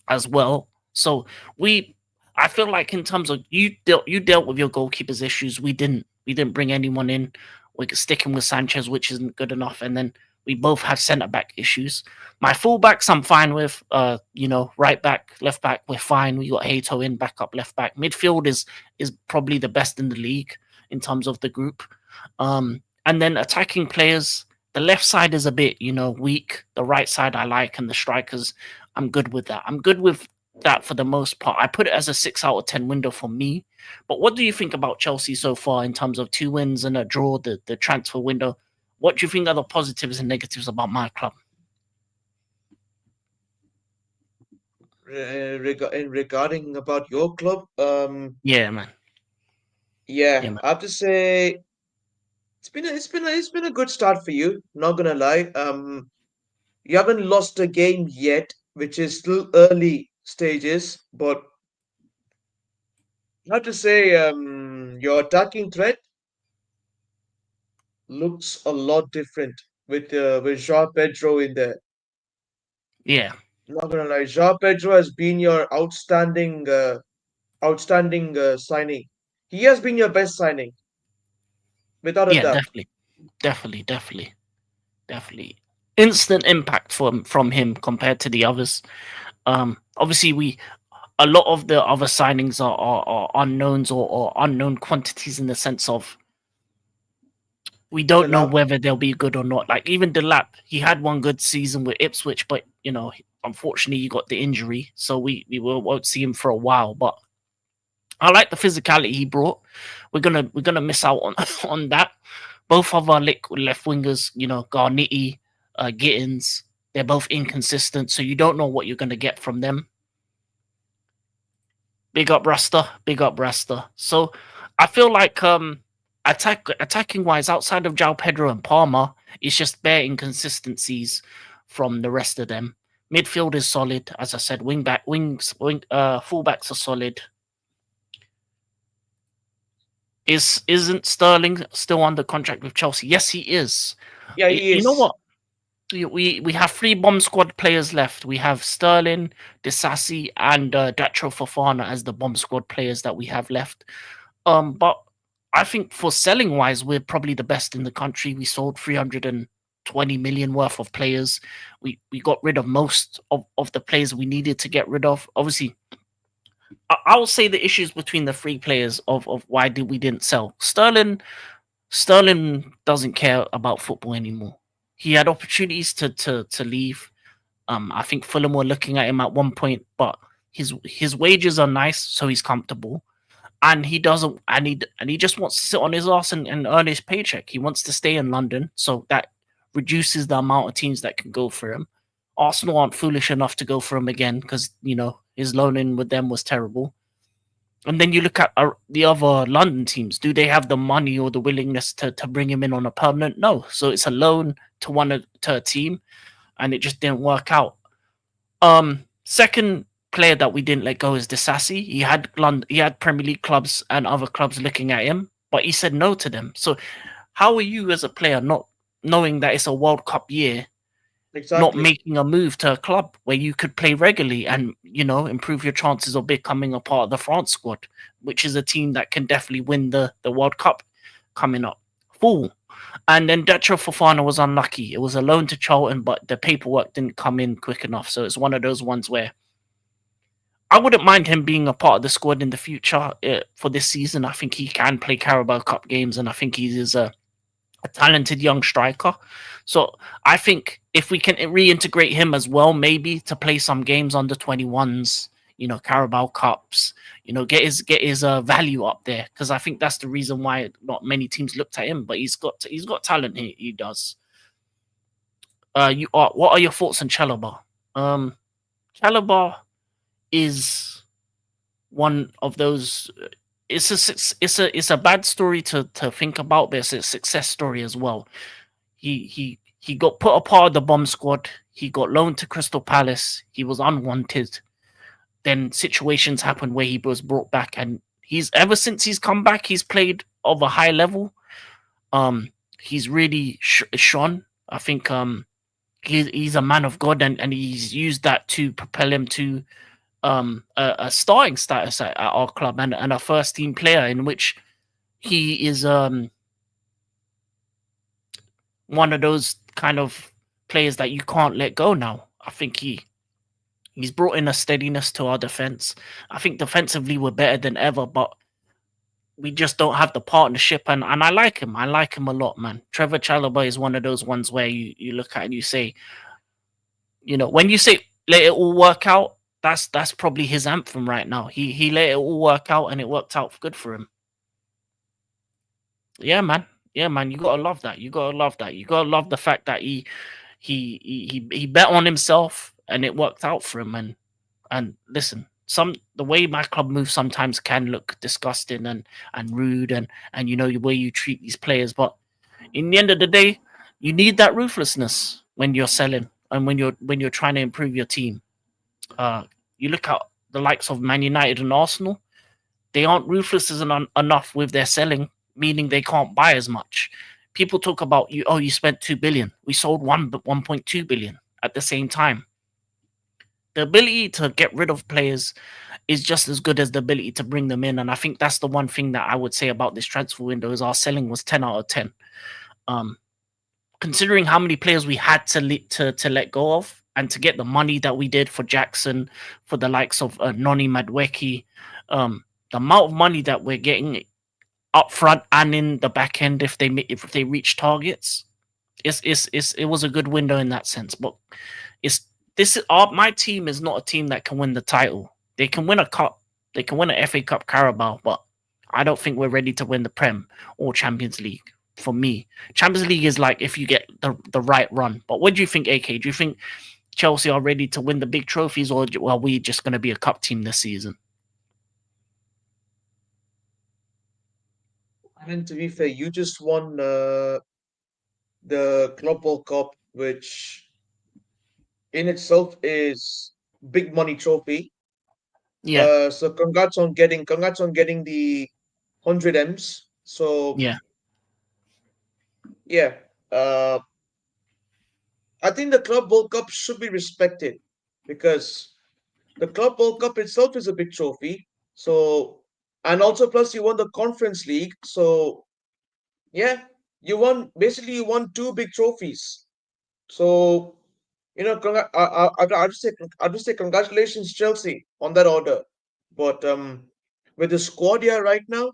as well. So we, I feel like in terms of you dealt with your goalkeepers issues. We didn't bring anyone in. We're sticking with Sanchez, which isn't good enough, and then we both have centre back issues. My fullbacks, I'm fine with. Right back, left back, we're fine. We got Hato in, back up, left back. Midfield is probably the best in the league in terms of the group. And then attacking players, the left side is a bit, weak. The right side I like, and the strikers, I'm good with that. I'm good with that for the most part. I put it as a 6 out of 10 window for me. But what do you think about Chelsea so far in terms of 2 wins and a draw, the transfer window? What do you think are the positives and negatives about my club? Regarding about your club, Yeah, man. Yeah, yeah, man. I have to say it's been a good start for you. Not gonna lie. You haven't lost a game yet, which is still early stages, but I have to say, your attacking threat looks a lot different with João Pedro in there. Yeah, Not gonna lie, João Pedro has been your outstanding signing. He has been your best signing, without a yeah, doubt. definitely. Instant impact from him compared to the others. Obviously we a lot of the other signings are unknowns or unknown quantities in the sense of we The don't know lab, whether they'll be good or not. Like even Delap, he had one good season with Ipswich, but unfortunately he got the injury, so won't see him for a while. But I like the physicality he brought. We're gonna miss out on on that. Both of our left wingers, Garniti, Gittins, they're both inconsistent, so you don't know what you're gonna get from them. Big up Rasta, big up Rasta. So I feel like attacking wise, outside of João Pedro and Palmer, it's just bare inconsistencies from the rest of them. Midfield is solid, as I said. Fullbacks are solid. Isn't Sterling still under contract with Chelsea? Yes, he is. yeah, he You know is. what? We have 3 bomb squad players left. We have Sterling, Disasi, and Datro Fofana as the bomb squad players that we have left. But I think for selling wise, we're probably the best in the country. We sold 300 and 20 million worth of players. We got rid of most of the players we needed to get rid of. Obviously, I will say the issues between the three players of why did we didn't sell. Sterling doesn't care about football anymore. He had opportunities to leave. I think Fulham were looking at him at one point, but his wages are nice, so he's comfortable, and he doesn't, and he just wants to sit on his ass and earn his paycheck. He wants to stay in London, so that reduces the amount of teams that can go for him. Arsenal aren't foolish enough to go for him again because his loan in with them was terrible. And then you look at the other London teams. Do they have the money or the willingness to bring him in on a permanent? No. So it's a loan to a team, and it just didn't work out. Second player that we didn't let go is Disasi. He had Premier League clubs and other clubs looking at him, but he said no to them. So how are you as a player not knowing that it's a World Cup year, not Exactly. making a move to a club where you could play regularly and improve your chances of becoming a part of the France squad, which is a team that can definitely win the World Cup coming up? Fool. And then Detro Fofana was unlucky. It was a loan to Charlton, but the paperwork didn't come in quick enough. So it's one of those ones where I wouldn't mind him being a part of the squad in the future for this season. I think he can play Carabao Cup games, and I think he is a talented young striker. So I think if we can reintegrate him as well, maybe to play some games under 21s, Carabao Cups, get his value up there, because I think that's the reason why not many teams looked at him. But he's got talent. He does. What are your thoughts on Chalobah? Chalobah is one of those. It's a bad story to think about, but it's a success story as well. He got put apart of the bomb squad. He got loaned to Crystal Palace. He was unwanted. Then situations happened where he was brought back, and he's ever since he's come back, he's played of a high level. He's really shone. I think he's a man of God, and he's used that to propel him to a starting status at our club and a first team player, in which he is one of those kind of players that you can't let go now. I think he's brought in a steadiness to our defense. I think defensively we're better than ever, but we just don't have the partnership, and I like him. I like him a lot, man. Trevor Chalobah is one of those ones where you look at and you say, when you say let it all work out, that's probably his anthem right now. He let it all work out, and it worked out good for him. Yeah, man. Yeah, man. You gotta love that. You gotta love that. You gotta love the fact that he bet on himself, and it worked out for him. And listen, the way my club moves sometimes can look disgusting and rude, and the way you treat these players. But in the end of the day, you need that ruthlessness when you're selling and when you're trying to improve your team. You look at the likes of Man United and Arsenal; they aren't ruthless enough with their selling, meaning they can't buy as much. People talk about you. Oh, you spent 2 billion. We sold 1.2 billion at the same time. The ability to get rid of players is just as good as the ability to bring them in, and I think that's the one thing that I would say about this transfer window is our selling was 10 out of 10. Um, Considering how many players we had to let go of, and to get the money that we did for Jackson, for the likes of Noni Madweki, the amount of money that we're getting up front and in the back end if they reach targets, it was a good window in that sense. But my team is not a team that can win the title. They can win a cup, they can win an FA Cup Carabao, but I don't think we're ready to win the Prem or Champions League. For me, Champions League is like if you get the right run. But what do you think, AK? Do you think Chelsea are ready to win the big trophies, or are we just going to be a cup team this season? I mean, to be fair, you just won the Club World Cup, which in itself is big money trophy. Yeah, So congrats on getting the 100 M's. So yeah, yeah, uh, I think the Club World Cup should be respected because the Club World Cup itself is a big trophy. So and also plus you won the Conference League. So yeah, you won two big trophies. So I'll just say congratulations, Chelsea, on that order. But with the squad here right now,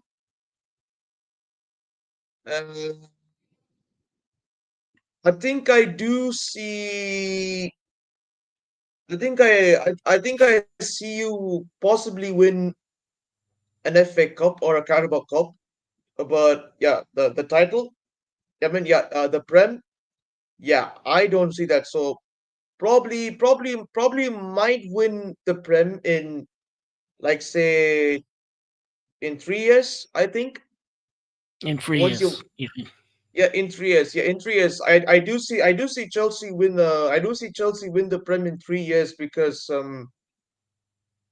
uh, I think I do see. I think I see you possibly win an FA Cup or a Carabao Cup. But yeah, the title. I mean, yeah, the Prem. Yeah, I don't see that. So probably might win the Prem in, like, say, in 3 years. I think in three once years. you yeah, in 3 years. Yeah, in 3 years. I do see Chelsea win the Prem in 3 years, because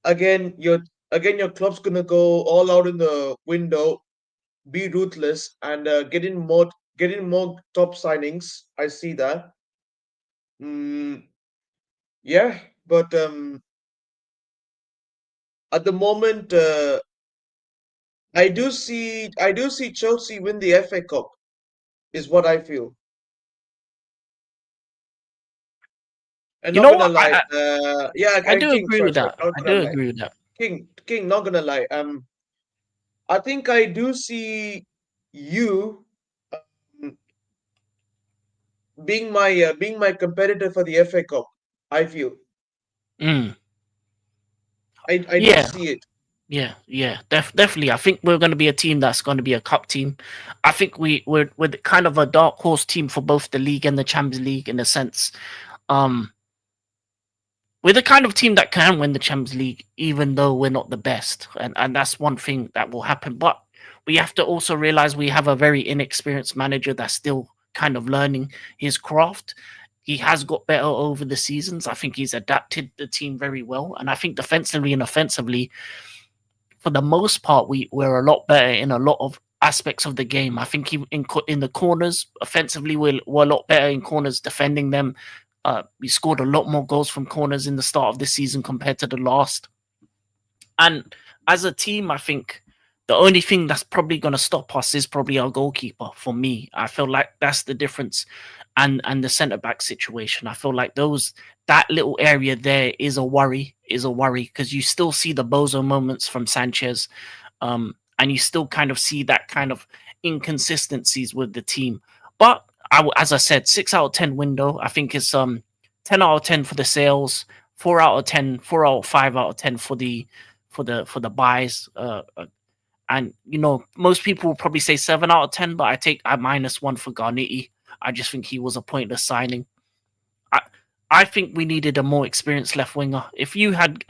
again your club's gonna go all out in the window, be ruthless, and getting more top signings. I see that. Mm, yeah, but at the moment, I do see Chelsea win the FA Cup, is what I feel. And You not know gonna what? lie, yeah, I do King, agree sorry, with sorry, that. not I gonna do lie, agree with that. King, not gonna lie. I think I do see you um, being my competitor for the FA Cup. I feel Mm. I do Yeah, see it. definitely. I think we're going to be a team that's going to be a cup team. I think we're kind of a dark horse team for both the league and the Champions League in a sense. Um, we're the kind of team that can win the Champions League, even though we're not the best, and that's one thing that will happen. But we have to also realize we have a very inexperienced manager that's still kind of learning his craft. He has got better over the seasons. I think he's adapted the team very well, and I think defensively and offensively, for the most part, we're a lot better in a lot of aspects of the game. I think in the corners, offensively, we're a lot better in corners, defending them. We scored a lot more goals from corners in the start of this season compared to the last. And as a team, I think the only thing that's probably going to stop us is probably our goalkeeper. For me, I feel like that's the difference, and the centre back situation. I feel like those that little area there is a worry because you still see the bozo moments from Sanchez, and you still kind of see that kind of inconsistencies with the team. But as I said, 6 out of 10 window. I think it's 10 out of 10 for the sales, 4 out of 10, 4 out of 5 out of 10 for the buys. And most people will probably say 7 out of 10, but I -1 for Garniti. I just think he was a pointless signing. I I think we needed a more experienced left winger. If you had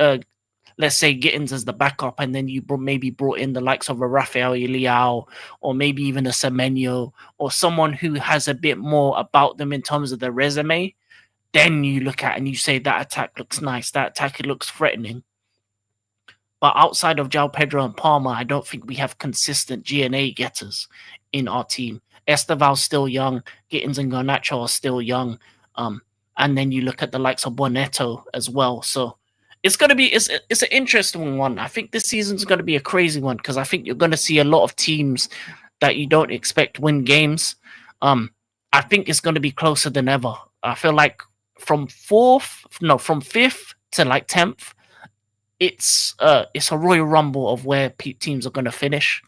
let's say Gittins as the backup, and then you maybe brought in the likes of a Rafael Leao, or maybe even a Semenyo, or someone who has a bit more about them in terms of their resume, then you look at and you say that attack looks nice, that attack looks threatening. But outside of João Pedro and Palmer, I don't think we have consistent GNA getters in our team. Esteval's still young. Gittins and Garnacho are still young. Um, and then you look at the likes of Bonetto as well. So it's an interesting one. I think this season's going to be a crazy one because I think you're going to see a lot of teams that you don't expect win games. Um, I think it's going to be closer than ever. I feel like from fifth to like 10th, it's a royal rumble of where teams are going to finish.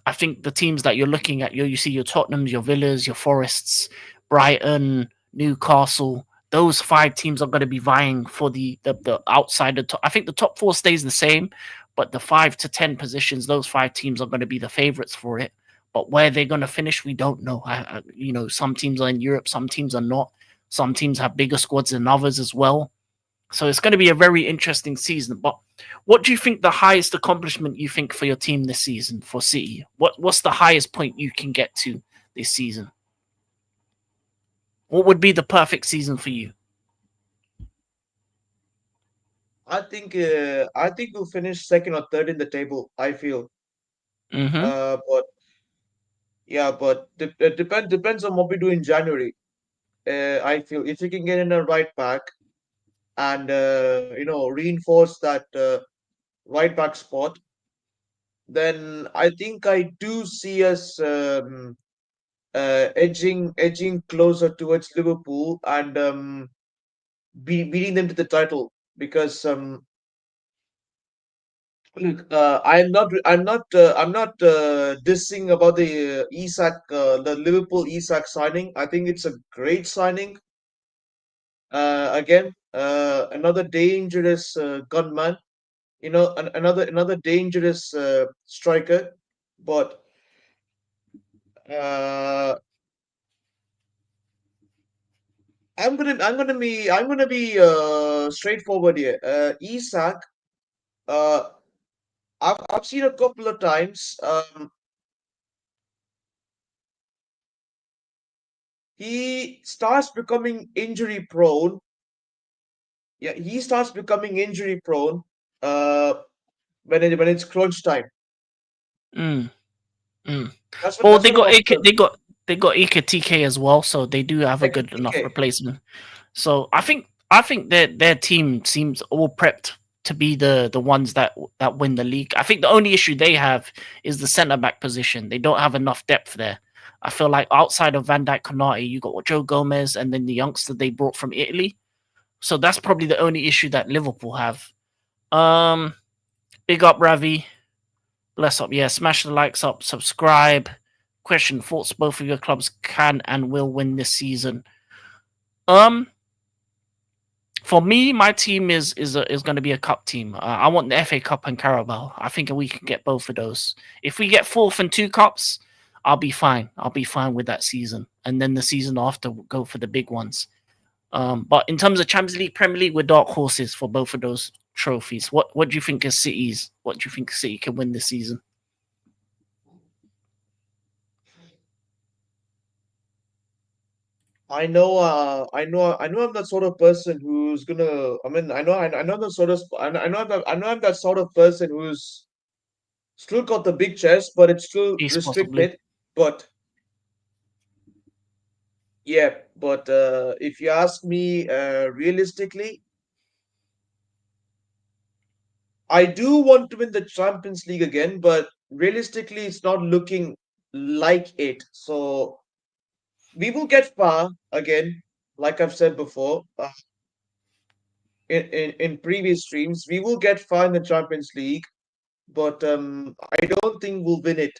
I think the teams that you're looking at, you see your Tottenhams, your Villas, your Forests, Brighton, Newcastle. Those five teams are going to be vying for the outside. I think the top four stays the same, but the 5 to 10 positions, those five teams are going to be the favorites for it. But where they're going to finish, we don't know. Some teams are in Europe, some teams are not. Some teams have bigger squads than others as well. So it's going to be a very interesting season. But what do you think the highest accomplishment you think for your team this season for City? What's the highest point you can get to this season? What would be the perfect season for you? I think we'll finish second or third in the table. I feel. Mm-hmm. But yeah, but it depends on what we do in January. I feel if we can get in a right back and reinforce that right back spot, then I think I do see us edging closer towards Liverpool and beating them to the title because look, I'm not dissing about the Isak, the Liverpool Isak signing. I think it's a great signing. Again, another dangerous gunman. Another dangerous striker. But uh, I'm gonna be straightforward here. Isak, uh, I've seen a couple of times. He starts becoming injury prone. Yeah, he starts becoming injury prone. Uh, when it's crunch time. Mm, mm. That's what Well, that's what I've observed. they got TK as well, so they do have a Like good enough TK. replacement. So I think their team seems all prepped to be the ones that win the league. I think the only issue they have is the centre back position. They don't have enough depth there. I feel like outside of Van Dijk, Konate, you got Joe Gomez and then the youngster they brought from Italy. So that's probably the only issue that Liverpool have. Um, Big up Ravi, bless up, yeah. Smash the likes up, subscribe. Question: thoughts both of your clubs can and will win this season. Um, For me, my team is going to be a cup team. I want the FA Cup and Carabao. I think we can get both of those. If we get fourth and two cups, I'll be fine. I'll be fine with that season, and then the season after we'll go for the big ones. But in terms of Champions League, Premier League, we're dark horses for both of those trophies. What do you think of City's? What do you think City can win this season? I know I'm that sort of person who's gonna. I mean, I know that sort of. I know I'm that sort of person who's still got the big chest, but it's still Peace, possibly. restricted. But yeah, but if you ask me realistically, I do want to win the Champions League again, but realistically, it's not looking like it. So we will get far again, like I've said before. In previous streams, we will get far in the Champions League, but I don't think we'll win it.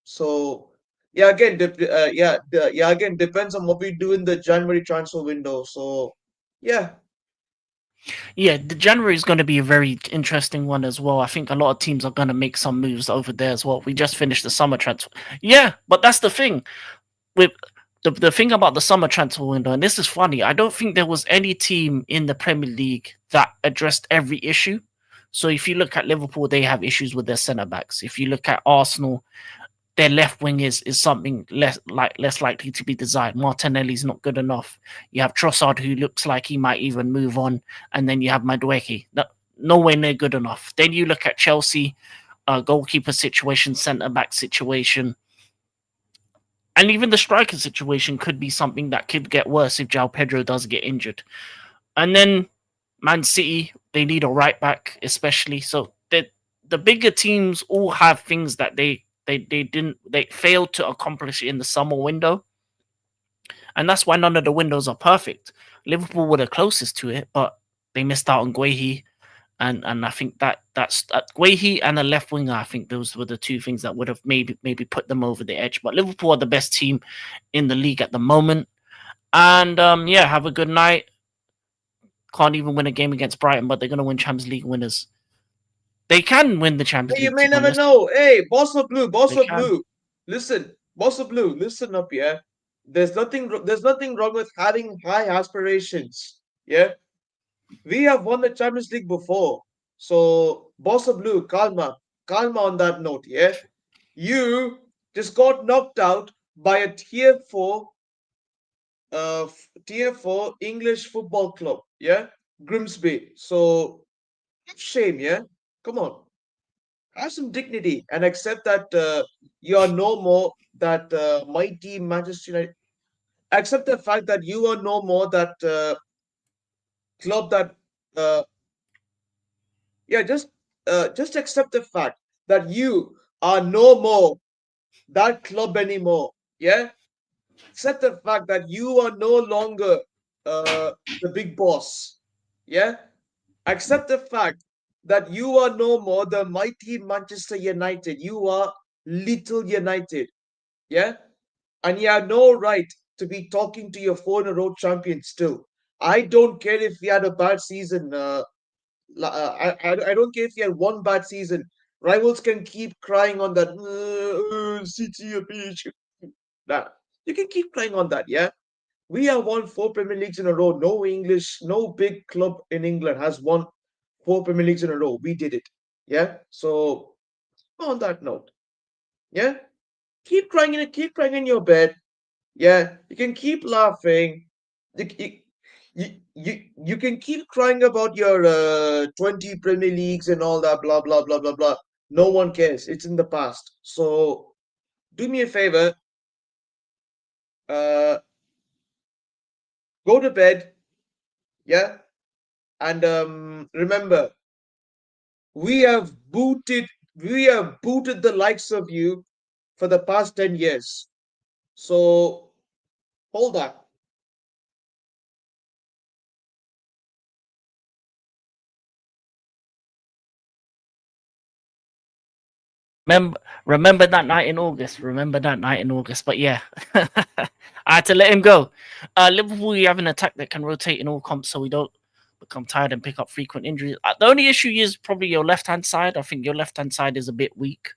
So yeah, again, again depends on what we do in the January transfer window. So yeah, Yeah, the January is going to be a very interesting one as well. I think a lot of teams are going to make some moves over there as well. We just finished the summer transfer. Yeah, but that's the thing with the thing about the summer transfer window, and this is funny. I don't think there was any team in the Premier League that addressed every issue. So if you look at Liverpool, they have issues with their centre backs. If you look at Arsenal, their left wing is something less likely to be desired. Martinelli's not good enough. You have Trossard, who looks like he might even move on, and then you have Madueke, nowhere near good enough. Then you look at Chelsea, goalkeeper situation, centre back situation, and even the striker situation could be something that could get worse if João Pedro does get injured. And then Man City, they need a right back, especially. So the bigger teams all have things that they failed to accomplish in the summer window, and that's why none of the windows are perfect. Liverpool were the closest to it, but they missed out on Guehi, and I think that's Guehi and a left winger. I think those were the two things that would have maybe put them over the edge. But Liverpool are the best team in the league at the moment, and yeah, have a good night. Can't even win a game against Brighton, but they're going to win Champions League winners. They can win the Champions hey, you League, may to be never honest. know. Hey, Boss of Blue, Boss They of can. Blue, listen, Boss of Blue, listen up, yeah. There's nothing wrong with having high aspirations. Yeah, we have won the Champions League before. So, Boss of Blue, calma on that note. Yeah, you just got knocked out by a tier 4 English football club. Yeah, Grimsby. So, shame. Yeah, come on, have some dignity and accept that you are no more that mighty Manchester United. Accept the fact that you are no more that club that uh, yeah, just accept the fact that you are no more that club anymore. Yeah, Accept the fact that you are no longer the big boss. Yeah? Accept the fact that you are no more the mighty Manchester United. You are Little United. Yeah? And you have no right to be talking to your former road champion still. I don't care if you had a bad season. I don't care if you had one bad season. Rivals can keep crying on that. City a beach. Nah, you can keep crying on that. Yeah, we have won four Premier Leagues in a row. No big club in England has won four Premier Leagues in a row. We did it. Yeah. So on that note, yeah, keep crying in your bed. Yeah, you can keep laughing. You, you, you can keep crying about your 20 Premier Leagues and all that, blah, blah, blah, blah, blah. No one cares. It's in the past. So do me a favor, uh, go to bed, yeah? And remember, we have booted, we have booted the likes of you for the past 10 years. So hold that. Remember that night in August. Remember that night in August. But yeah, I had to let him go. Liverpool, you have an attack that can rotate in all comps, so we don't become tired and pick up frequent injuries. The only issue is probably your left hand side. I think your left hand side is a bit weak.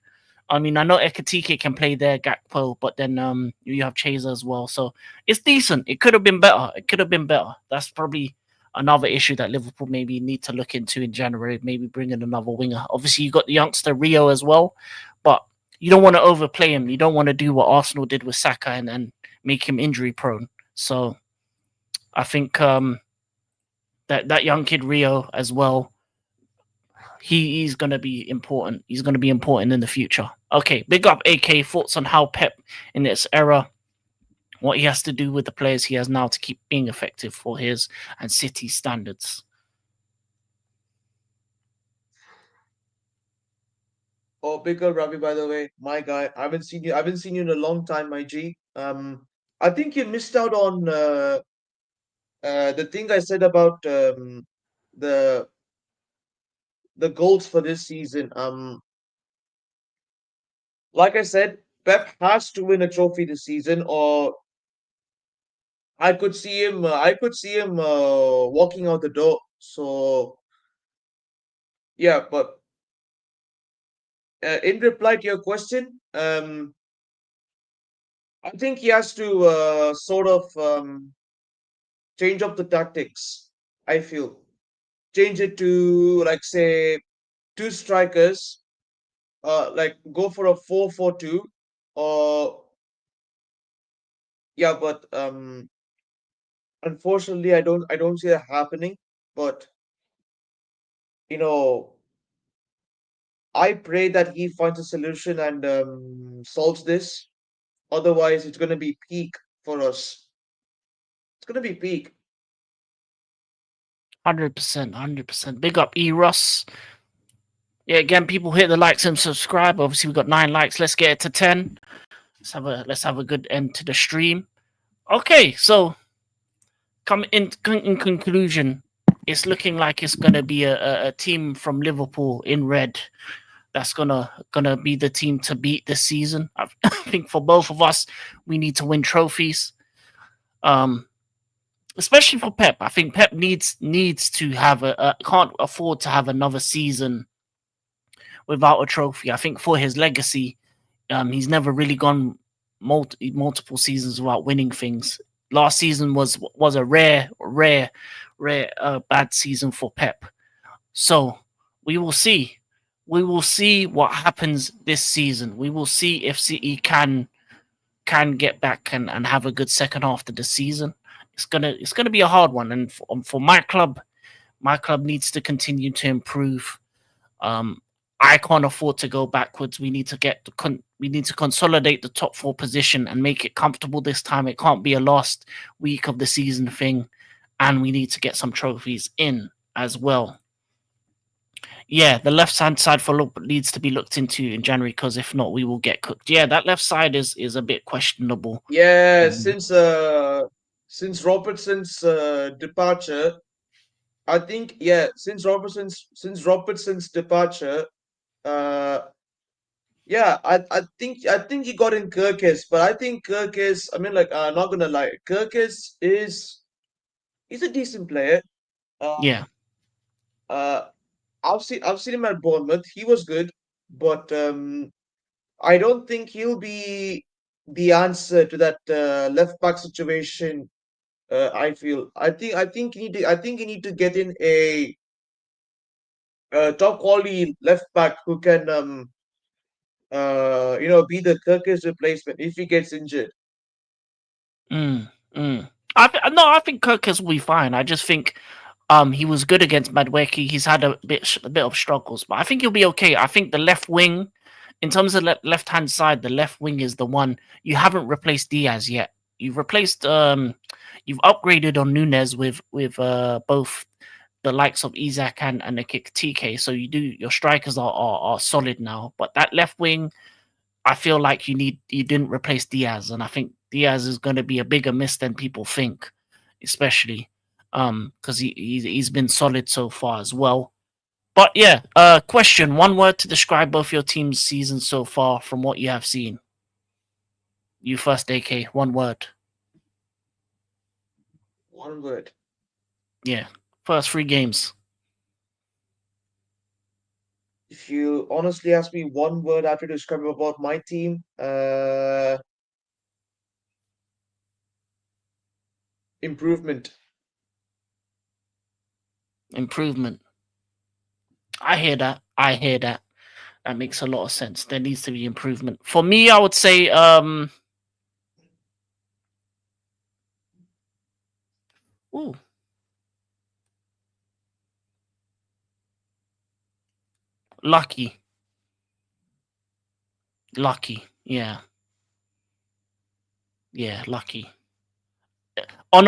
I mean, I know Ekatike can play there, Gakpo, but then you have Chaser as well, so it's decent. It could have been better. It could have been better. That's probably another issue that Liverpool maybe need to look into in January. Maybe bring in another winger. Obviously, you got the youngster Rio as well, but you don't want to overplay him. You don't want to do what Arsenal did with Saka and make him injury prone. So I think that young kid Rio as well, he's going to be important. He's going to be important in the future. Okay, big up AK. Thoughts on how Pep in this era, what he has to do with the players he has now to keep being effective for his and City standards. Oh, big up, Ravi, by the way, my guy. I haven't seen you in a long time, my G. I think you missed out on the thing I said about the the goals for this season. Like I said, Pep has to win a trophy this season, or I could see him walking out the door. So yeah, but in reply to your question, I think he has to sort of change up the tactics. I feel change it to like say two strikers, like go for a 4-4-2, or yeah, but unfortunately, I don't see that happening. But you know, I pray that he finds a solution and solves this. Otherwise, it's gonna be peak for us. It's gonna be peak. 100%, 100%. Big up E Ross. Yeah, again, people hit the likes and subscribe. Obviously, we got 9 likes. Let's get it to 10. Let's have a good end to the stream. Okay, so come in conclusion, it's looking like it's gonna be a team from Liverpool in red that's gonna be the team to beat this season. I think for both of us, we need to win trophies. Especially for Pep. I think Pep needs to have can't afford to have another season without a trophy. I think for his legacy, he's never really gone multiple seasons without winning things. Last season was a rare bad season for Pep. So we will see. We will see what happens this season. We will see if City can get back and have a good second half of the season. It's gonna be a hard one, and for my club needs to continue to improve. Um, I can't afford to go backwards. We need to we need to consolidate the top 4 position and make it comfortable this time. It can't be a last week of the season thing, and we need to get some trophies in as well. Yeah, the left hand side for look needs to be looked into in January because if not, we will get cooked. Yeah, that left side is a bit questionable Yeah, for me. since Robertson's departure, I think yeah, since Robertson's departure, uh, yeah, I think he got in Kirkis, but I think Kirkis. I mean, like, not gonna lie, Kirkis is he's a decent player. Yeah. Um, uh, I've seen him at Bournemouth. He was good, but I don't think he'll be the answer to that left back situation. I feel. I think you need to get in a top quality left back who can be the Kirkis replacement if he gets injured. Mm, mm. No, I think Kirkus will be fine. I just think he was good against Madweki. He's had a bit of struggles, but I think he'll be okay. I think the left wing, in terms of left hand side, the left wing is the one you haven't replaced Diaz yet. You've replaced you've upgraded on Nunez with both the likes of Isaac and TK. So your strikers are solid now. But that left wing, I feel like you didn't replace Diaz, and I think Diaz is going to be a bigger miss than people think, especially because he's been solid so far as well. But yeah, question: one word to describe both your team's season so far from what you have seen. You first, AK. One word. One word. Yeah, first three games. If you honestly ask me one word I have to describe about my team, improvement. Improvement. I hear that. I hear that. That makes a lot of sense. There needs to be improvement. For me, I would say ooh, lucky. Lucky. Yeah. Yeah, lucky. On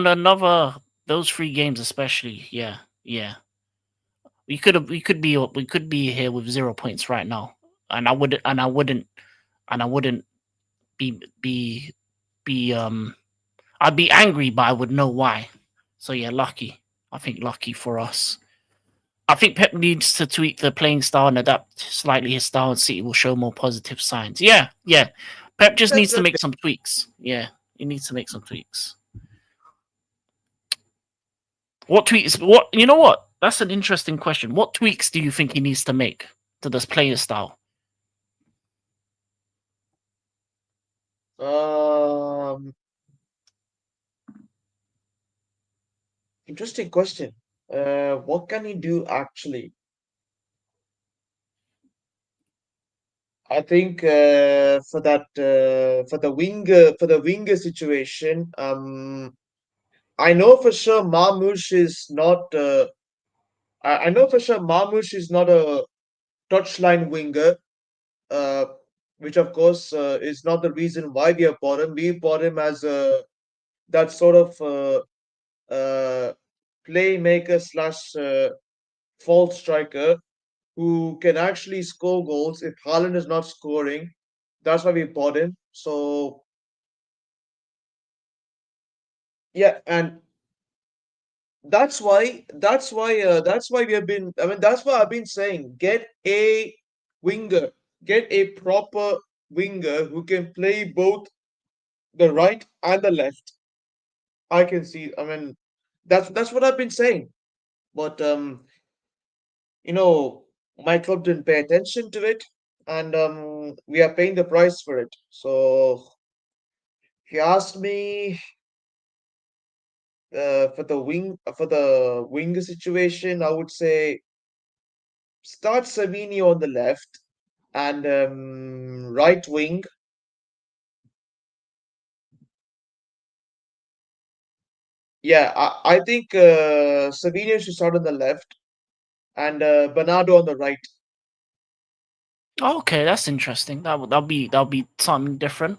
another those three games especially, yeah. Yeah. We could be here with 0 points right now. And I wouldn't be be I'd be angry, but I would know why. So yeah, lucky. I think lucky for us. I think Pep needs to tweak the playing style and adapt slightly his style, and City will show more positive signs. Yeah, yeah. Pep just needs to Definitely. make some tweaks. Yeah, he needs to make some tweaks. What tweaks? What you know? What? That's an interesting question. What tweaks do you think he needs to make to this player style? Um, Interesting question. What can he do actually? I think for the winger situation, I know for sure Marmoush is not. I know for sure Marmoush is not a touchline winger. Uh, which of course is not the reason why we have bought him. We bought him as that sort of uh, playmaker slash false striker who can actually score goals if Haaland is not scoring. That's why we bought him. So yeah, and that's why we have been. I mean, that's why I've been saying get a winger, get a proper winger who can play both the right and the left. I can see. I mean, that's what I've been saying. But my club didn't pay attention to it, and we are paying the price for it. So if you asked me for the winger situation, I would say start Savinio on the left and right wing. Yeah, I think Savinio should start on the left and Bernardo on the right. Okay, that's interesting. That'll be something different.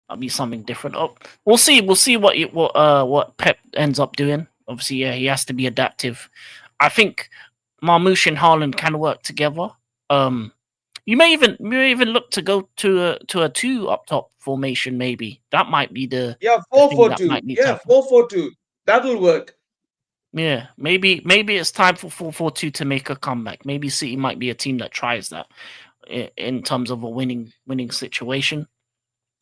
That'll be something different. Oh, we'll see. We'll see what Pep ends up doing. Obviously, yeah, he has to be adaptive. I think Marmoush and Haaland can work together. Um, you may even look to go to a two up top formation. Maybe that might be Yeah, the four thing four that two. might need to Yeah, happen. 4-4-2. That'll work. Yeah, maybe it's time for 4-4-2 to make a comeback. Maybe City might be a team that tries that in terms of a winning situation.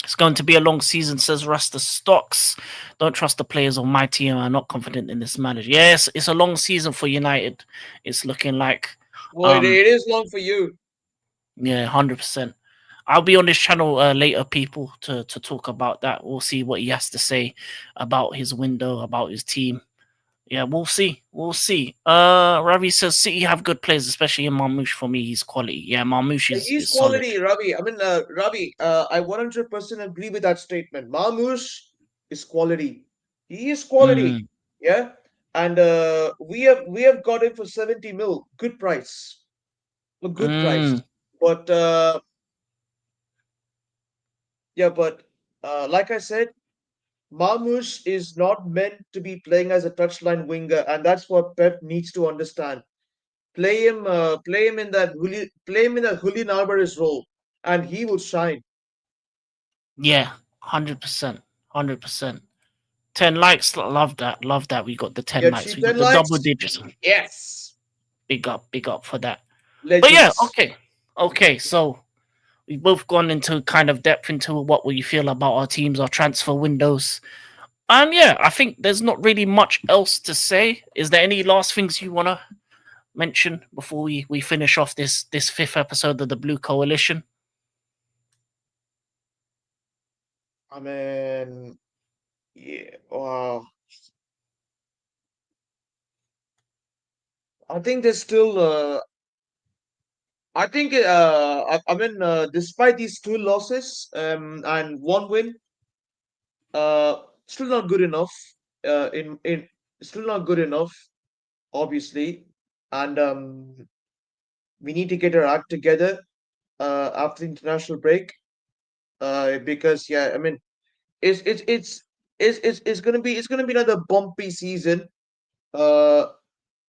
It's going to be a long season, says Rasta Stocks. Don't trust the players on my team. I'm not confident in this manager. Yes, it's a long season for United. It's looking like, Well, it, um, it is long for you. yeah, 100%. I'll be on this channel later, people, to talk about that. We'll see what he has to say about his window, about his team. Yeah, we'll see. We'll see. Ravi says City have good players, especially in Marmoush. For me, he's quality. Yeah, Marmoush He's is solid. quality, Ravi. I mean, Ravi, I 100% agree with that statement. Marmoush is quality. He is quality. Mm, Yeah. And we have got him for 70 mil. Good price. A good price. mm, But yeah, but like I said, Marmoush is not meant to be playing as a touchline winger, and that's what Pep needs to understand. Play him in that Julian Alvarez role, and he will shine. yeah, 100%, 100%. 10 likes. Love that. Love that. We got the 10 You likes. achieve We 10 got the double likes? digits. Yes. Big up for that. But yeah, Legends. okay. So we've both gone into kind of depth into what we feel about our teams, our transfer windows. And yeah, I think there's not really much else to say. Is there any last things you want to mention before we finish off this fifth episode of the Blue Coalition? I mean, yeah. Wow. I think there's still. I think. Despite these two losses, and one win, still not good enough. In still not good enough, obviously, and we need to get our act together after the international break. Because yeah, I mean, it's it's it's it's gonna be another bumpy season. Uh,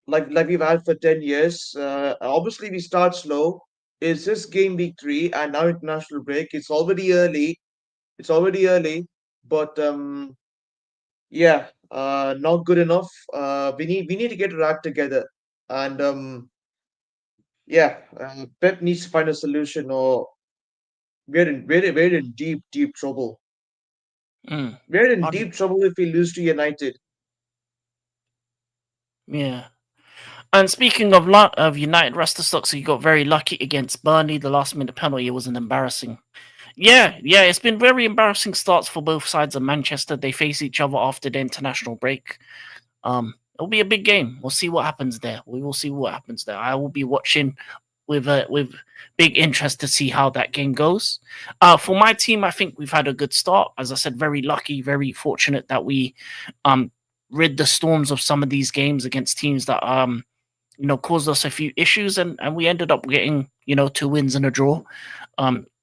like we've had for 10 years. Obviously, we start slow. It's just game week 3, and now international break. It's already early. It's already early, but yeah, not good enough. We need to get our act together, and yeah, Pep needs to find a solution, or we're in deep trouble. Mm. We're in Hard- deep trouble if we lose to United. Yeah. And speaking of United, Rasta Stocks, you got very lucky against Burnley. The last minute penalty was an embarrassing. Yeah, it's been very embarrassing starts for both sides of Manchester. They face each other after the international break. It'll be a big game. We'll see what happens there. We will see what happens there. I will be watching with big interest to see how that game goes. For my team, I think we've had a good start. As I said, very lucky, very fortunate that we um rid the storms of some of these games against teams that caused us a few issues, and we ended up getting 2 wins and a draw.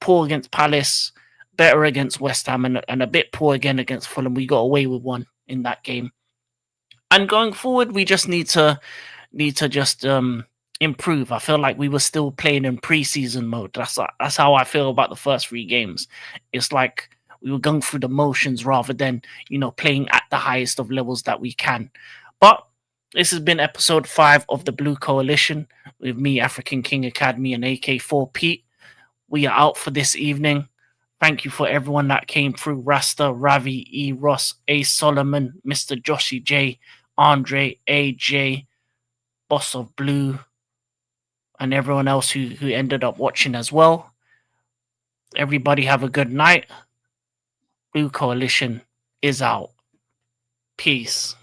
Poor against Palace, better against West Ham, and a bit poor again against Fulham. We got away with one in that game. And going forward, we just need to just improve. I feel like we were still playing in preseason mode. That's how I feel about the first 3 games. It's like we were going through the motions rather than playing at the highest of levels that we can. But this has been episode 5 of the Blue Coalition with me, African King Academy, and AK4 Pete. We are out for this evening. Thank you for everyone that came through. Rasta, Ravi, E. Ross, A. Solomon, Mr. Joshy J, Andre, AJ, Boss of Blue, and everyone else who ended up watching as well. Everybody have a good night. Blue Coalition is out. Peace.